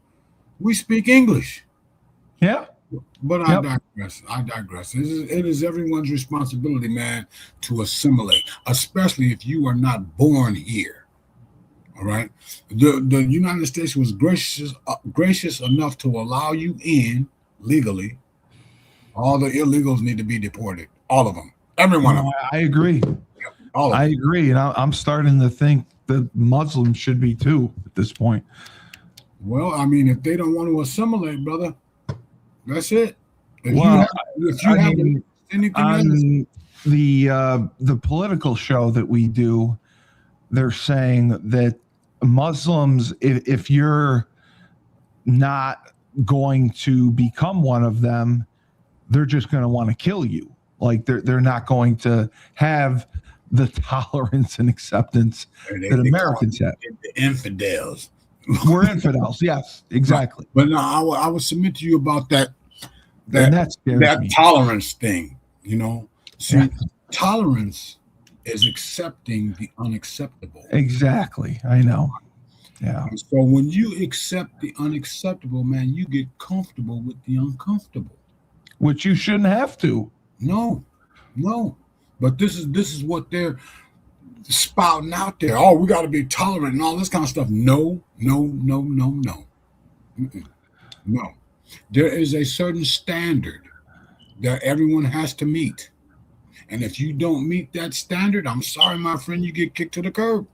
We speak English. Yeah. But I digress. It is everyone's responsibility, man, to assimilate, especially if you are not born here. All right. The United States was gracious enough to allow you in legally. All the illegals need to be deported. All of them. Every one of them. I agree. All of them. I agree. And I'm starting to think that Muslims should be too at this point. Well, I mean, if they don't want to assimilate, brother, that's it. If Well, you have anything on the political show that we do, they're saying that Muslims, if you're not going to become one of them, they're just going to want to kill you. Like they're not going to have the tolerance and acceptance that Americans have. The infidels. We're infidels. Yes, exactly. But no, I would submit to you about that me. tolerance thing. You know, see, tolerance is accepting the unacceptable. Exactly. I know. Yeah. And so when you accept the unacceptable, man, you get comfortable with the uncomfortable. Which you shouldn't have to. No. But this is what they're spouting out there. Oh, we got to be tolerant and all this kind of stuff. No. Mm-mm. No. There is a certain standard that everyone has to meet. And if you don't meet that standard, I'm sorry, my friend, you get kicked to the curb.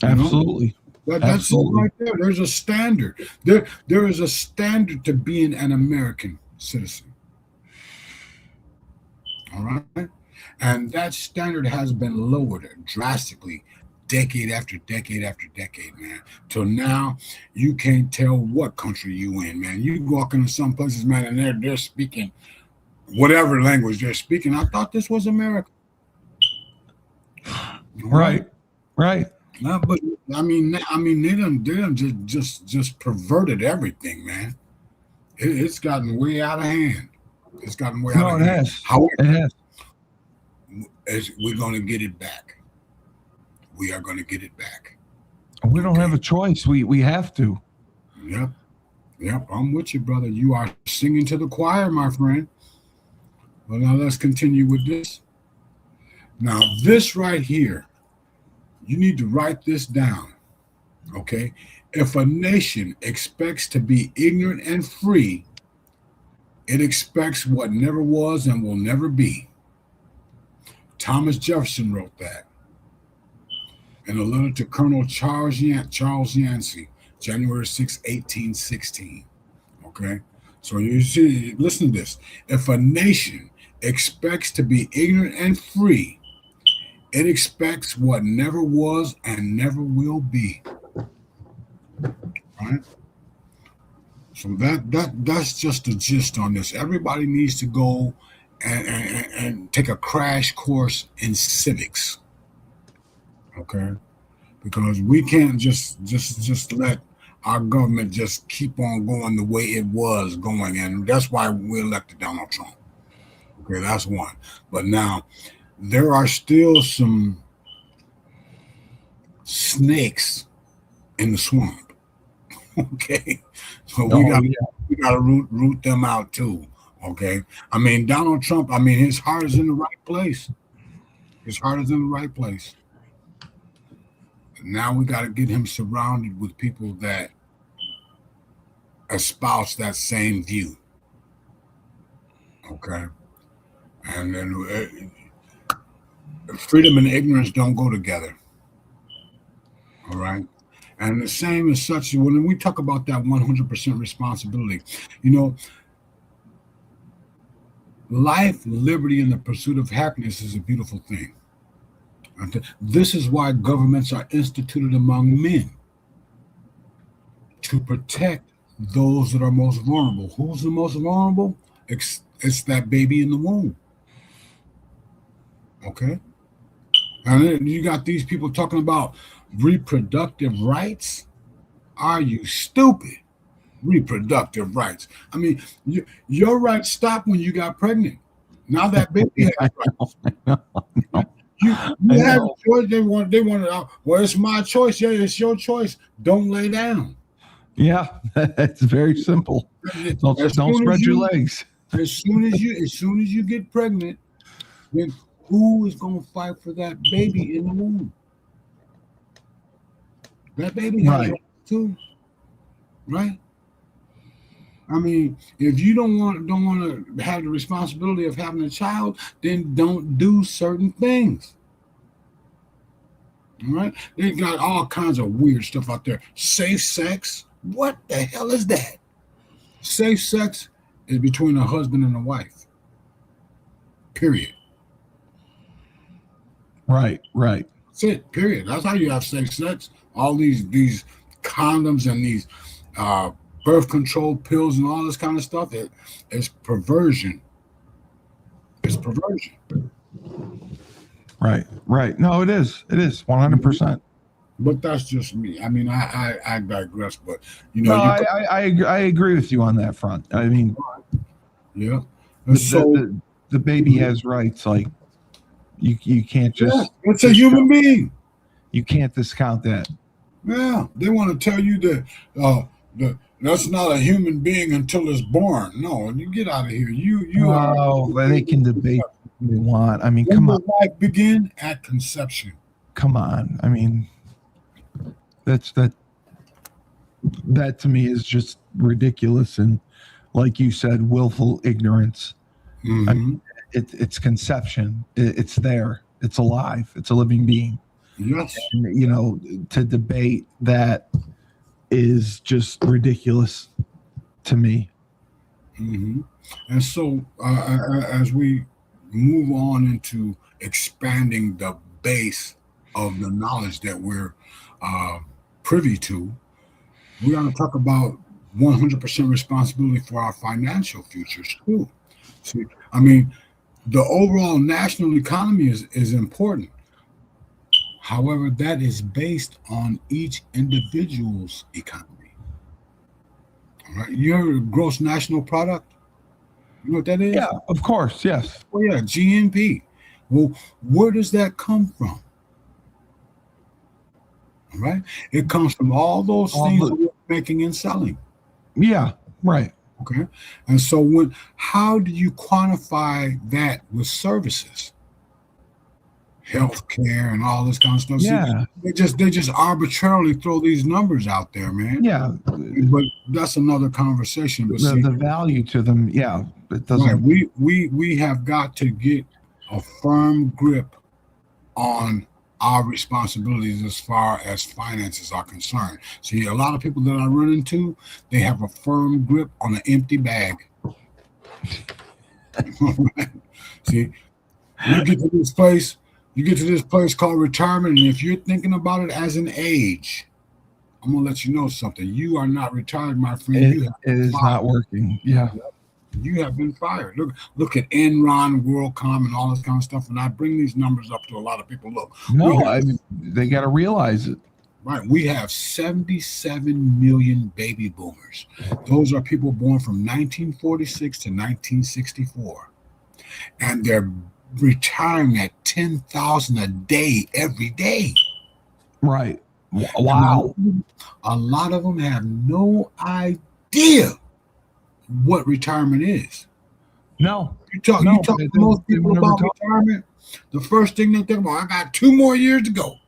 Absolutely. That's it right there. There's a standard. There is a standard to being an American citizen. All right? And that standard has been lowered drastically decade after decade after decade, man. Till now, you can't tell what country you in, man. You walk into some places, man, and they're speaking whatever language they're speaking. I thought this was America. Right. No, but I mean, they done just perverted everything, man. It's gotten way out of hand. It has. However, it has. We're going to get it back. We are going to get it back. We don't have a choice. We have to. Yep. I'm with you, brother. You are singing to the choir, my friend. Well, now let's continue with this. Now, this right here, you need to write this down. Okay? If a nation expects to be ignorant and free, it expects what never was and will never be. Thomas Jefferson wrote that in a letter to Colonel Charles Yancey January 6, 1816. Okay? So you see, listen to this. If a nation expects to be ignorant and free, it expects what never was and never will be. Right? So that's just the gist on this. Everybody needs to go and take a crash course in civics. Okay? Because we can't just let our government just keep on going the way it was going, and that's why we elected Donald Trump. Okay, that's one. But now there are still some snakes in the swamp. Okay, so we got to root them out too. Okay, I mean Donald Trump. I mean his heart is in the right place. His heart is in the right place. Now we got to get him surrounded with people that espouse that same view. Okay. And then freedom and ignorance don't go together. All right. And the same as such, when we talk about that 100% responsibility, you know, life, liberty, and the pursuit of happiness is a beautiful thing. This is why governments are instituted among men, to protect those that are most vulnerable. Who's the most vulnerable? It's that baby in the womb. Okay? And then you got these people talking about reproductive rights. Are you stupid? Reproductive rights. I mean, your rights stopped when you got pregnant. Now that baby has rights. You have a choice. They want it out. Well, it's my choice. Yeah, it's your choice. Don't lay down. Yeah, it's very simple. Don't spread your legs. As soon as you get pregnant, then who is going to fight for that baby in the womb? That baby has rights too, right? I mean, if you don't want to have the responsibility of having a child, then don't do certain things. All right? They got all kinds of weird stuff out there. Safe sex? What the hell is that? Safe sex is between a husband and a wife. Period. Right. That's it. Period. That's how you have safe sex. All these condoms and these birth control pills and all this kind of stuff, it's perversion. It's perversion. Right. No, it is 100%. But that's just me. I mean, I digress. But I agree with you on that front. I mean, yeah. The baby has rights. Like you can't just. It's a human being. You can't discount that. Yeah, they want to tell you that that's not a human being until it's born. No, you get out of here. They can debate what they want. I mean, come on. Life begin at conception. Come on. I mean, that to me is just ridiculous, and like you said, willful ignorance. Mm-hmm. I mean, it's conception. It's there. It's alive. It's a living being. Yes. And, to debate that is just ridiculous to me. Mm-hmm. And so as we move on into expanding the base of the knowledge that we're privy to, we're going to talk about 100% responsibility for our financial futures too. See, I mean, the overall national economy is important. However, that is based on each individual's economy. All right. You heard of gross national product? You know what that is? Yeah, of course. Yes. Oh, yeah. GNP. Well, where does that come from? All right. It comes from all those things that we're making and selling. Yeah. Right. Okay. And so how do you quantify that with services? Healthcare and all this kind of stuff. Yeah. See, they just arbitrarily throw these numbers out there, man. Yeah. But that's another conversation. But the value to them, yeah, it doesn't. Right. We have got to get a firm grip on our responsibilities as far as finances are concerned. See, a lot of people that I run into, they have a firm grip on an empty bag. See, you get to this place, called retirement, and if you're thinking about it as an age, I'm gonna let you know something. You are not retired, my friend. It is not working. Yeah. You have been fired. Look at Enron, WorldCom, and all this kind of stuff. And I bring these numbers up to a lot of people. Look, they got to realize it. Right. We have 77 million baby boomers. Those are people born from 1946 to 1964. And they're retiring at 10,000 a day every day. Right. Wow. A lot of them have no idea what retirement is. No. You talk to most people about retirement, the first thing they think about, I got 2 more years to go.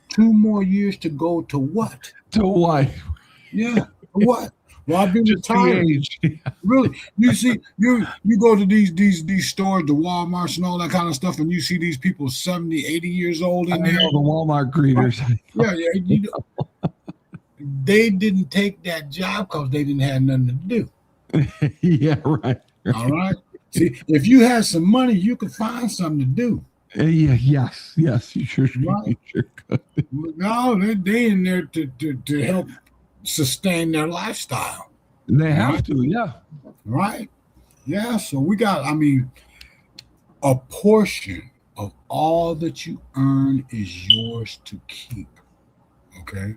2 more years to go to what? To what? Yeah, what? Well, I've been Just retired. the age. Really? You see, you go to these stores, the Walmarts and all that kind of stuff, and you see these people 70, 80 years old in there. The Walmart greeters. Yeah. They didn't take that job because they didn't have nothing to do. Yeah, right. All right. See, if you had some money, you could find something to do. Yes, you sure Right. You sure could. No, they in there to help sustain their lifestyle. They have to, yeah. Right? Yeah. So we got, a portion of all that you earn is yours to keep. Okay.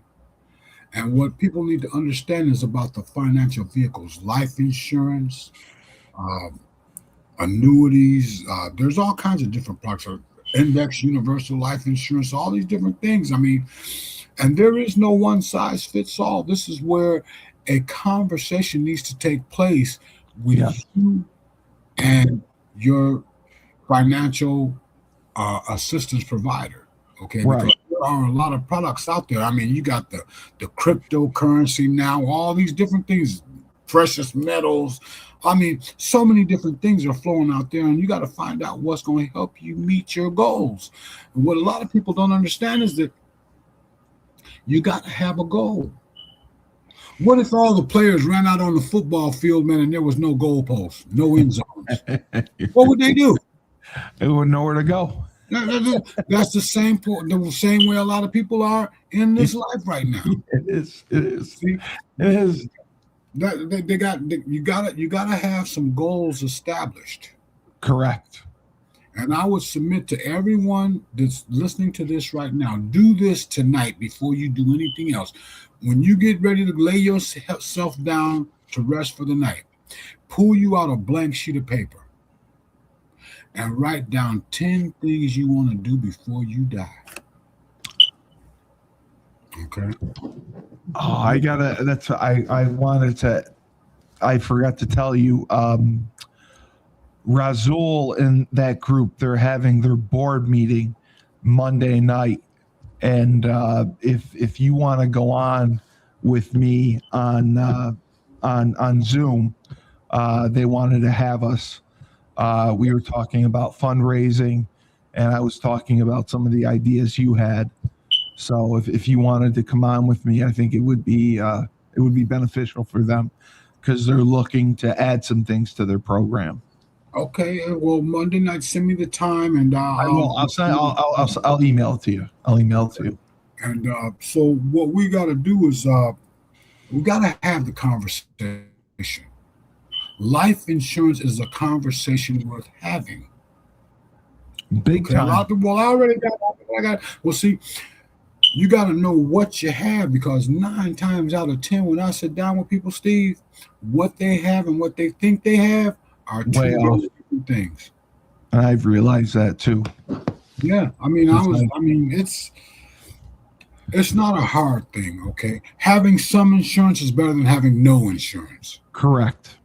And what people need to understand is about the financial vehicles, life insurance, annuities. There's all kinds of different products, index universal life insurance, all these different things. And there is no one size fits all. This is where a conversation needs to take place with you and your financial assistance provider. Okay. Right. Because there are a lot of products out there. You got the cryptocurrency now, all these different things, precious metals. So many different things are flowing out there, and you got to find out what's going to help you meet your goals. And what a lot of people don't understand is that you got to have a goal. What if all the players ran out on the football field, man, and there was no goalposts, no end zones? What would they do? They wouldn't know where to go. That's the same way a lot of people are in this life right now. It is. See, it is. You gotta have some goals established. Correct. And I would submit to everyone that's listening to this right now, do this tonight before you do anything else. When you get ready to lay yourself down to rest for the night, pull you out a blank sheet of paper and write down 10 things you want to do before you die. Okay. Oh, I forgot to tell you, Razul and that group, they're having their board meeting Monday night. And if you want to go on with me on Zoom, they wanted to have us. We were talking about fundraising, and I was talking about some of the ideas you had. So if you wanted to come on with me, I think it would be beneficial for them because they're looking to add some things to their program. Okay, well, Monday night, send me the time, and I'll email it to you. I'll email it to you. And so what we got to do is we got to have the conversation. Life insurance is a conversation worth having. Big time. Well, I already got. Well, see, you got to know what you have, because 9 times out of 10, when I sit down with people, Steve, what they have and what they think they have are two different things. And I've realized that too. Yeah, it's not a hard thing. Okay, having some insurance is better than having no insurance. Correct.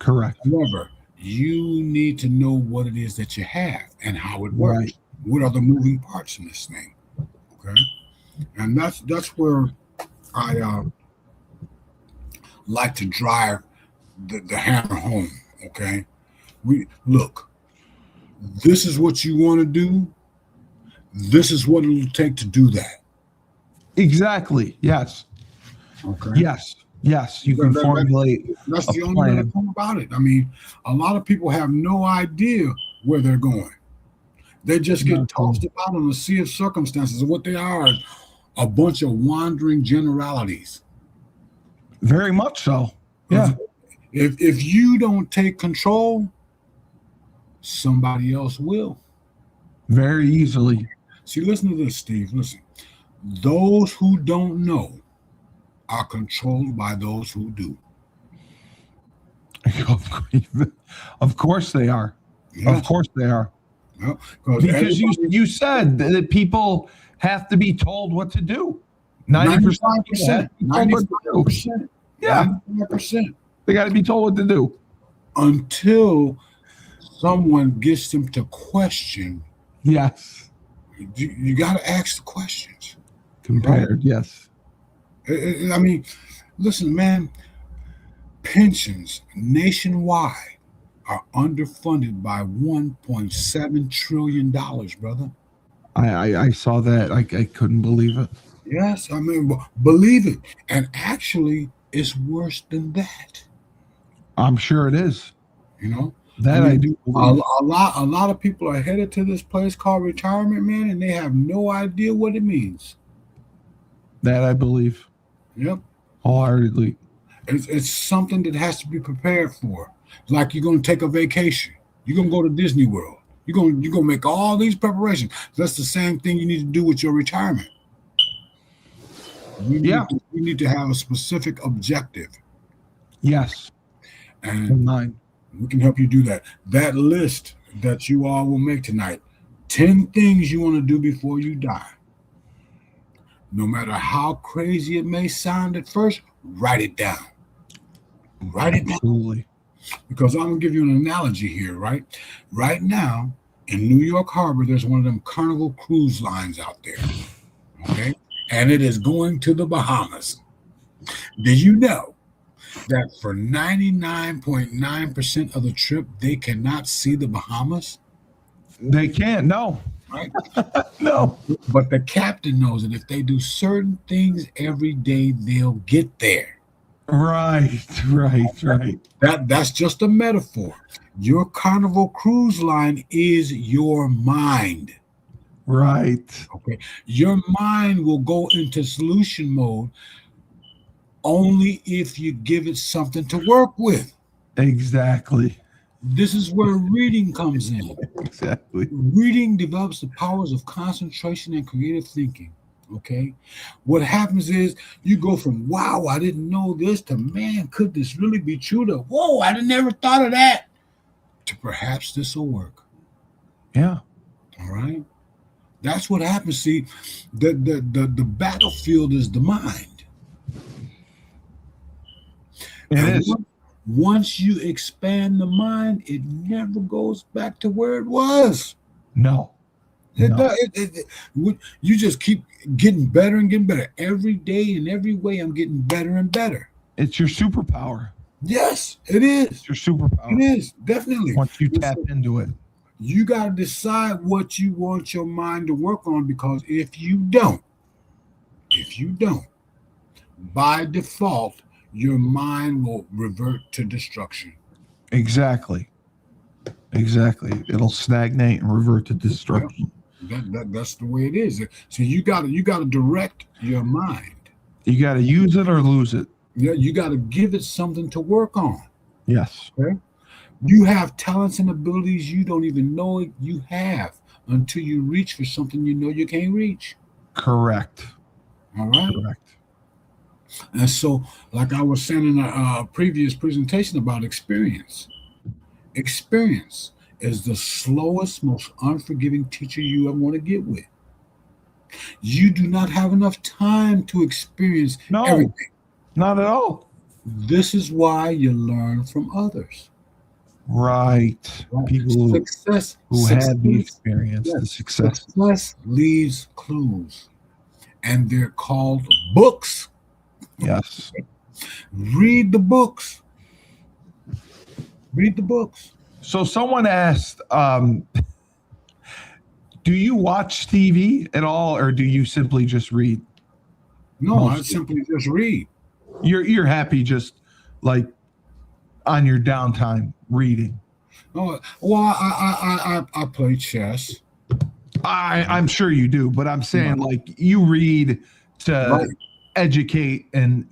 However, you need to know what it is that you have and how it works. Right. What are the moving parts in this thing? Okay, and that's where I like to drive the hammer home. Okay, this is what you want to do. This is what it'll take to do that. Exactly. Yes. Okay. Yes. Yes. You can formulate That's a the only way to plan. come about it. I mean, a lot of people have no idea where they're going. They just get tossed about on a sea of circumstances, and what they are is a bunch of wandering generalities. Very much so. Yeah. If you don't take control, somebody else will. Very easily. See, listen to this, Steve. Listen. Those who don't know are controlled by those who do. Of course they are. Yeah. Of course they are. Yeah, because you said that people have to be told what to do. 90%. 95%. Yeah. 95%. They got to be told what to do. Until someone gets them to question. Yes. You got to ask the questions. Compared, right? Yes. I mean, listen, man, pensions nationwide are underfunded by $1.7 trillion, brother. I saw that. I couldn't believe it. Yes, I mean, believe it. And actually, it's worse than that. I'm sure it is. You know? That I do believe. A lot of people are headed to this place called retirement, man, and they have no idea what it means. That I believe. Yep. Wholeheartedly. It's something that has to be prepared for. It's like you're going to take a vacation. You're going to go to Disney World. You're going to make all these preparations. That's the same thing you need to do with your retirement. You need to have a specific objective. Yes. And mine. We can help you do that. That list that you all will make tonight, 10 things you want to do before you die. No matter how crazy it may sound at first, write it down. Write it down. Absolutely. Because I'm going to give you an analogy here, right? Right now, in New York Harbor, there's one of them Carnival cruise lines out there, okay? And it is going to the Bahamas. Did you know that for 99.9% of the trip, they cannot see the Bahamas? They can't, no. Right? No. But the captain knows that if they do certain things every day, they'll get there. Right. That's just a metaphor. Your Carnival cruise line is your mind. Right. Okay. Your mind will go into solution mode only if you give it something to work with. Exactly. This is where reading comes in. Exactly. Reading develops the powers of concentration and creative thinking. Okay. What happens is you go from, wow, I didn't know this, to, man, could this really be true, to, whoa, I never thought of that, to perhaps this will work. Yeah. All right. That's what happens. See, the battlefield is the mind. It is. Once you expand the mind, it never goes back to where it was. No. You just keep getting better and getting better. Every day in every way, I'm getting better and better. It's your superpower. Yes, it is. It's your superpower. It is, definitely. Once you tap into it. You got to decide what you want your mind to work on, because if you don't, by default, your mind will revert to destruction. Exactly. It'll stagnate and revert to destruction. That's the way it is. So you got to direct your mind. You got to use it or lose it. Yeah, you got to give it something to work on. Yes. Okay. You have talents and abilities you don't even know you have until you reach for something you know you can't reach. Correct. All right. Correct. And so, like I was saying in a previous presentation about experience is the slowest, most unforgiving teacher you ever want to get with. You do not have enough time to experience everything. Not at all. This is why you learn from others. Right. People who had the experience, yes, the success. Success leaves clues, and they're called books. Yes. Read the books. Read the books. So someone asked, Do you watch TV at all, or do you simply just read? No, I Mostly. simply just read. You're happy just like on your downtime reading. Oh, well, I play chess. I'm sure you do, but I'm saying like you read to Right. educate and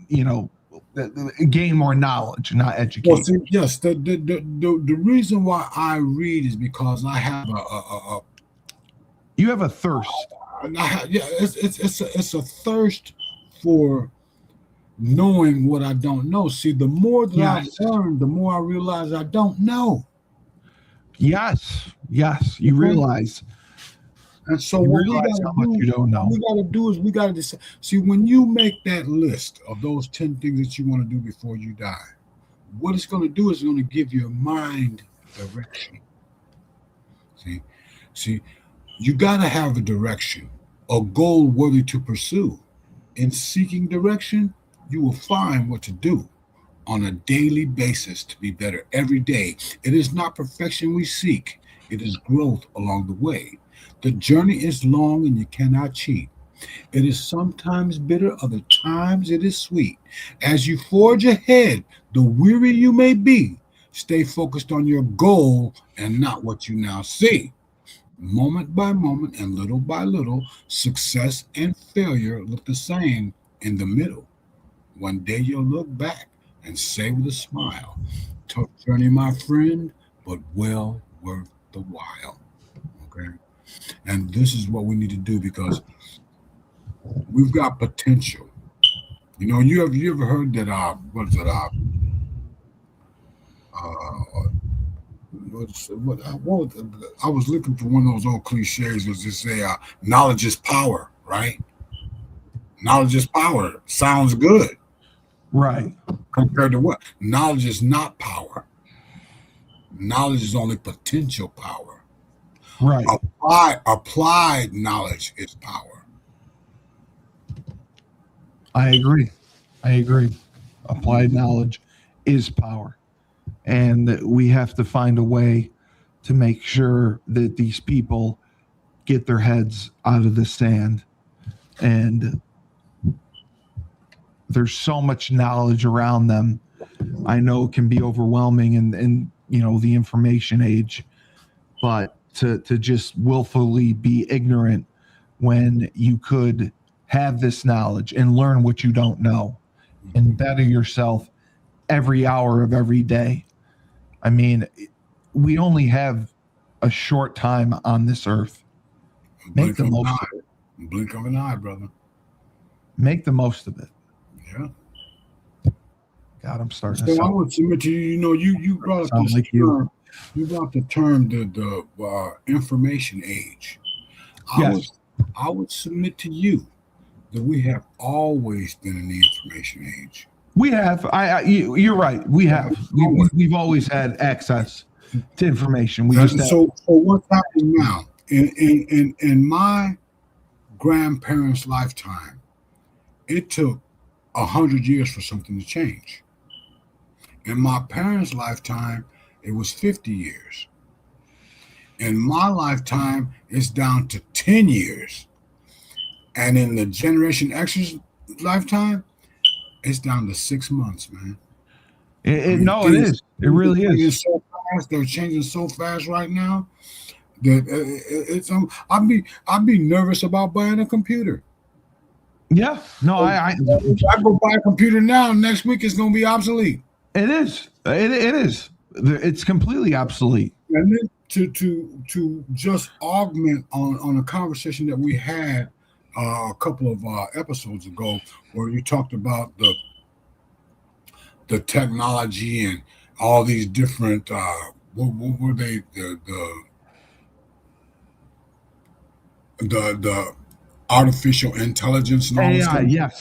gain more knowledge, not educate. Well, see, yes, the reason why I read is because I have You have a thirst. it's a thirst for knowing what I don't know. See, the more that Yes. I've learned, the more I realize I don't know. Yes, you realize. And so You what we realize how much you don't know. what we got to do is we got to decide. See, when you make that list of those 10 things that you want to do before you die, what it's going to do is going to give your mind direction. See, you got to have a direction, a goal worthy to pursue. In seeking direction, you will find what to do on a daily basis to be better every day. It is not perfection we seek, it is growth along the way. The journey is long and you cannot cheat. It is sometimes bitter, other times it is sweet. As you forge ahead, the weary you may be, stay focused on your goal and not what you now see. Moment by moment and little by little, success and failure look the same in the middle. One day you'll look back and say with a smile, tough journey, my friend, but well worth the while. Okay. And this is what we need to do because we've got potential. You ever heard that what is it? I was looking for one of those old cliches was to say knowledge is power, right? Knowledge is power. Sounds good. Right. Compared to what? Knowledge is not power. Knowledge is only potential power. Right. Applied knowledge is power. I agree. Applied knowledge is power. And we have to find a way to make sure that these people get their heads out of the sand. And there's so much knowledge around them. I know it can be overwhelming in the information age, but to just willfully be ignorant when you could have this knowledge and learn what you don't know and better yourself every hour of every day. I mean, we only have a short time on this earth. Make the most of it. Blink of an eye, brother. Make the most of it. Yeah. God, I'm starting So to I would submit to you, you brought up sound this like term. You brought the term the information age. Yes. I would submit to you that we have always been in the information age. We have. You're right. We have. We've always had access to information. So what's happening now? In my grandparents' lifetime, it took 100 years for something to change. In my parents' lifetime, it was 50 years. In my lifetime, it's down to 10 years. And in the Generation X's lifetime, it's down to 6 months, man. It is. It really is. So fast. They're changing so fast right now that it's. I'd be nervous about buying a computer. Yeah. No, If I go buy a computer now, next week it's going to be obsolete. It is. It is. It's completely obsolete. And then to just augment on a conversation that we had a couple of episodes ago, where you talked about the technology and all these different what were they the artificial intelligence and all this AI, yes.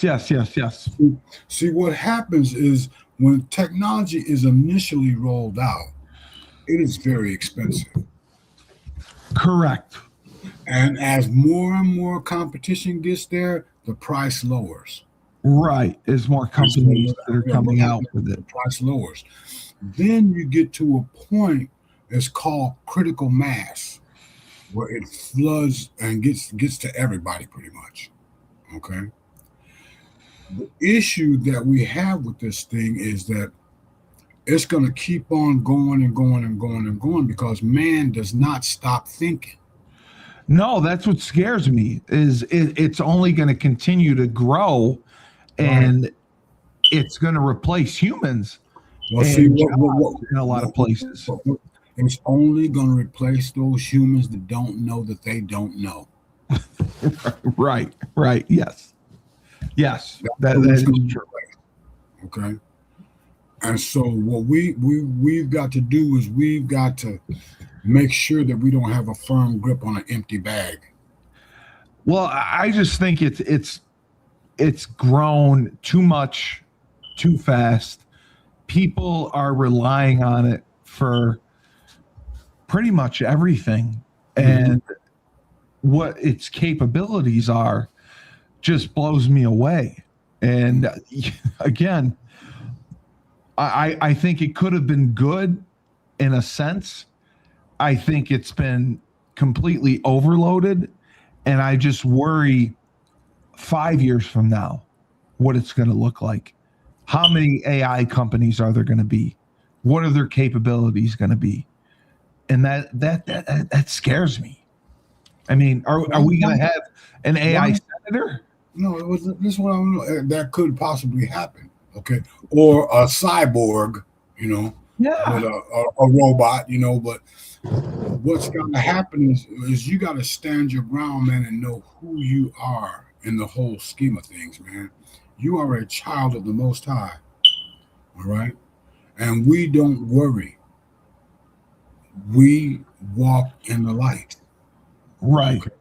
See, what happens is when technology is initially rolled out, it is very expensive. Correct. And as more and more competition gets there, the price lowers. Right. There's more companies that are coming out with it. The price lowers. Then you get to a point that's called critical mass, where it floods and gets to everybody pretty much. Okay. The issue that we have with this thing is that it's going to keep on going and going and going and going because man does not stop thinking. No, that's what scares me. It's only going to continue to grow, and it's going to replace humans. Well, see, in a lot of places. It's only going to replace those humans that don't know that they don't know. Right. Yes. That is true. Okay. And so what we've got to do is we've got to make sure that we don't have a firm grip on an empty bag. Well, I just think it's grown too much, too fast. People are relying on it for pretty much everything, and what its capabilities are just blows me away. And again, I think it could have been good in a sense. I think it's been completely overloaded, and I just worry 5 years from now what it's going to look like. How many AI companies are there going to be? What are their capabilities going to be? And that scares me. I mean, are we going to have an AI senator? No, this is what I know. That could possibly happen. Okay, or a cyborg, with a robot, But what's going to happen is you got to stand your ground, man, and know who you are in the whole scheme of things, man. You are a child of the Most High, all right? And we don't worry. We walk in the light. Right. Okay?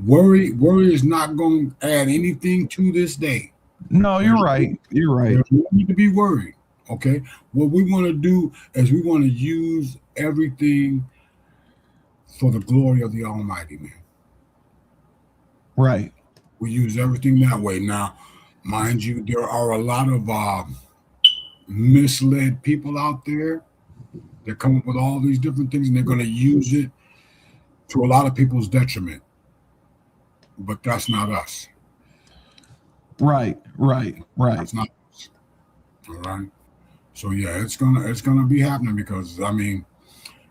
Worry is not going to add anything to this day. No, you're right. There's no need to be worried, okay? What we want to do is we want to use everything for the glory of the Almighty, man. Right. We use everything that way. Now, mind you, there are a lot of misled people out there that come up with all these different things, and they're going to use it to a lot of people's detriment. But that's not us. Right. That's not us. All right. So yeah, it's gonna be happening because I mean,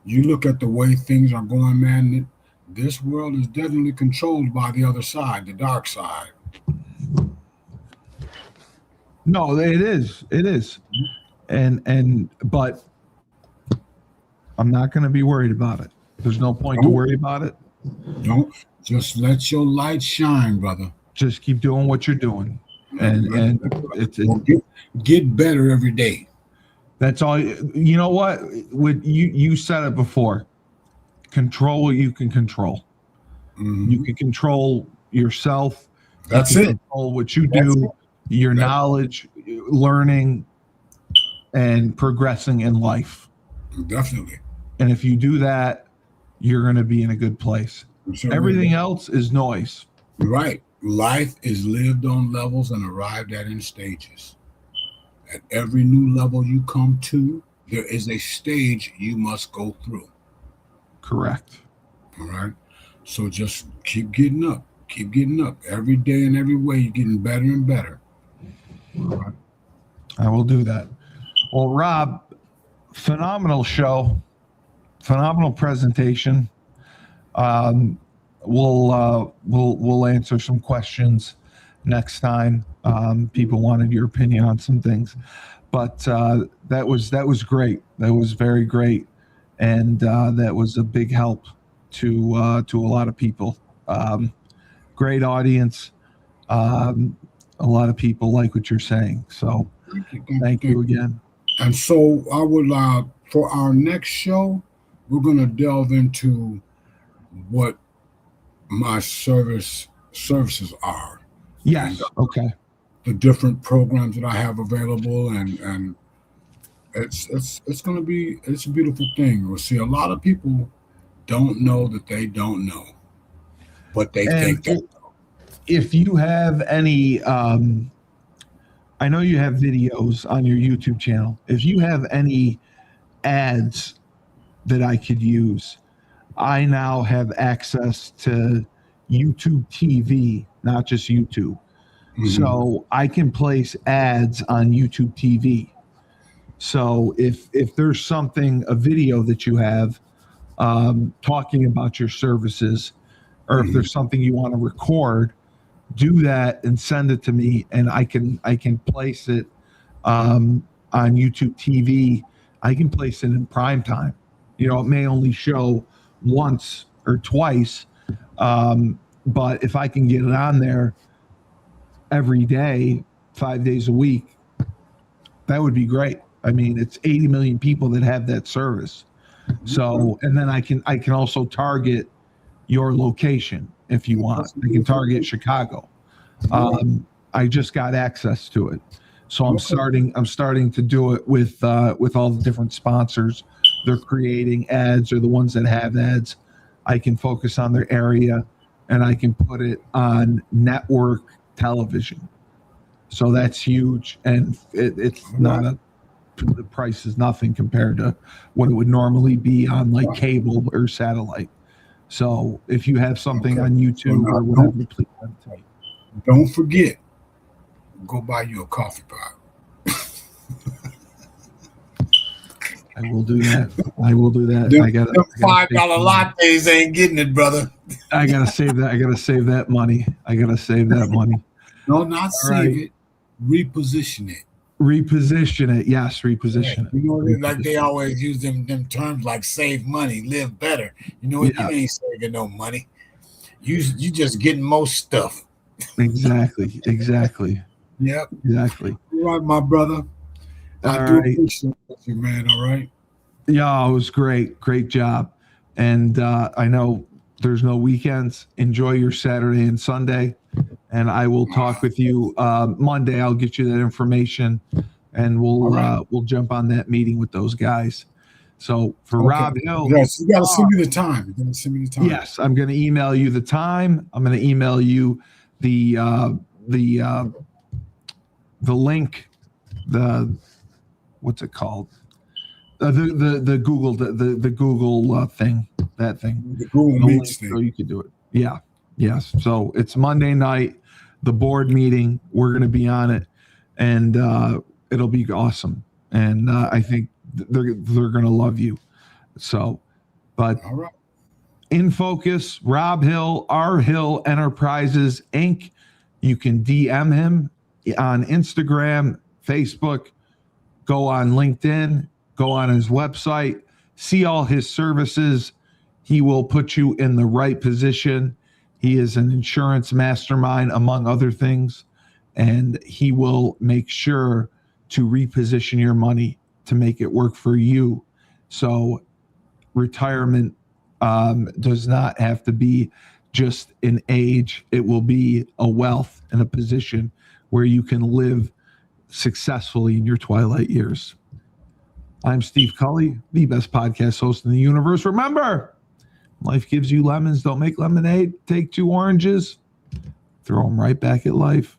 you look at the way things are going, man. This world is definitely controlled by the other side, the dark side. No, it is, but I'm not going to be worried about it. There's no point to worry about it. Don't just let your light shine, brother. Just keep doing what you're doing, and get better every day. That's all. You know what? You said it before. Control what you can control. Mm-hmm. You can control yourself. That's it. Control what you do, your knowledge, learning, and progressing in life. Definitely. And if you do that, you're going to be in a good place. Everything else is noise. Right. Life is lived on levels and arrived at in stages. At every new level you come to, there is a stage you must go through. Correct. All right. So just keep getting up. Keep getting up. Every day and every way, you're getting better and better. All right. I will do that. Well, Rob, phenomenal show. Phenomenal presentation. We'll answer some questions next time. People wanted your opinion on some things, but that was great. That was very great, and that was a big help to a lot of people. Great audience. A lot of people like what you're saying. So thank you again. And so I would for our next show, we're going to delve into what my services are. Yes. Okay. The different programs that I have available, and it's going to be a beautiful thing. We'll see a lot of people don't know that they don't know, but they think they know. If you have any, I know you have videos on your YouTube channel. If you have any ads that I could use, I now have access to YouTube TV, not just YouTube. So I can place ads on YouTube TV. So if there's something, a video that you have talking about your services, or if there's something you want to record, do that and send it to me, and I can place it on YouTube TV. I can place it in prime time. You know, it may only show once or twice, but if I can get it on there every day, 5 days a week, that would be great. I mean, it's 80 million people that have that service. So, and then I can also target your location if you want. I can target Chicago. I just got access to it. So I'm starting to do it with all the different sponsors. They're creating ads, or the ones that have ads. I can focus on their area, and I can put it on network television. So that's huge, and it's not the price is nothing compared to what it would normally be on like cable or satellite. So if you have something on YouTube or whatever, please send it to me. Don't forget, go buy you a coffee pot. I will do that. I will do that. Them, I got $5 lattes ain't getting it, brother. I gotta save that. I gotta save that money. No, not save it. Reposition it. Reposition it. Yes, reposition it. You know, like they always use them terms like save money, live better. You know what? You ain't saving no money. You just getting most stuff. Exactly. Yep. Exactly. All right, my brother. I do appreciate you, man. All right. Yeah, it was great. Great job. And I know there's no weekends. Enjoy your Saturday and Sunday. And I will talk with you Monday. I'll get you that information, and we'll jump on that meeting with those guys. So for Robb Hill, yes, you gotta send me the time. Yes, I'm going to email you the time. I'm going to email you the link. What's it called? The Google the Google thing. That thing. The Google Meets thing. So you can do it. Yeah. Yes. So it's Monday night, the board meeting. We're going to be on it, and it'll be awesome. And I think they're going to love you. So, but all right. In focus, Robb Hill, R Hill Enterprises Inc. You can DM him on Instagram, Facebook, go on LinkedIn, go on his website, see all his services. He will put you in the right position. He is an insurance mastermind, among other things, and he will make sure to reposition your money to make it work for you. So retirement does not have to be just an age. It will be a wealth and a position where you can live successfully in your twilight years. I'm Steve Cully, the best podcast host in the universe. Remember, life gives you lemons. Don't make lemonade. Take 2 oranges. Throw them right back at life.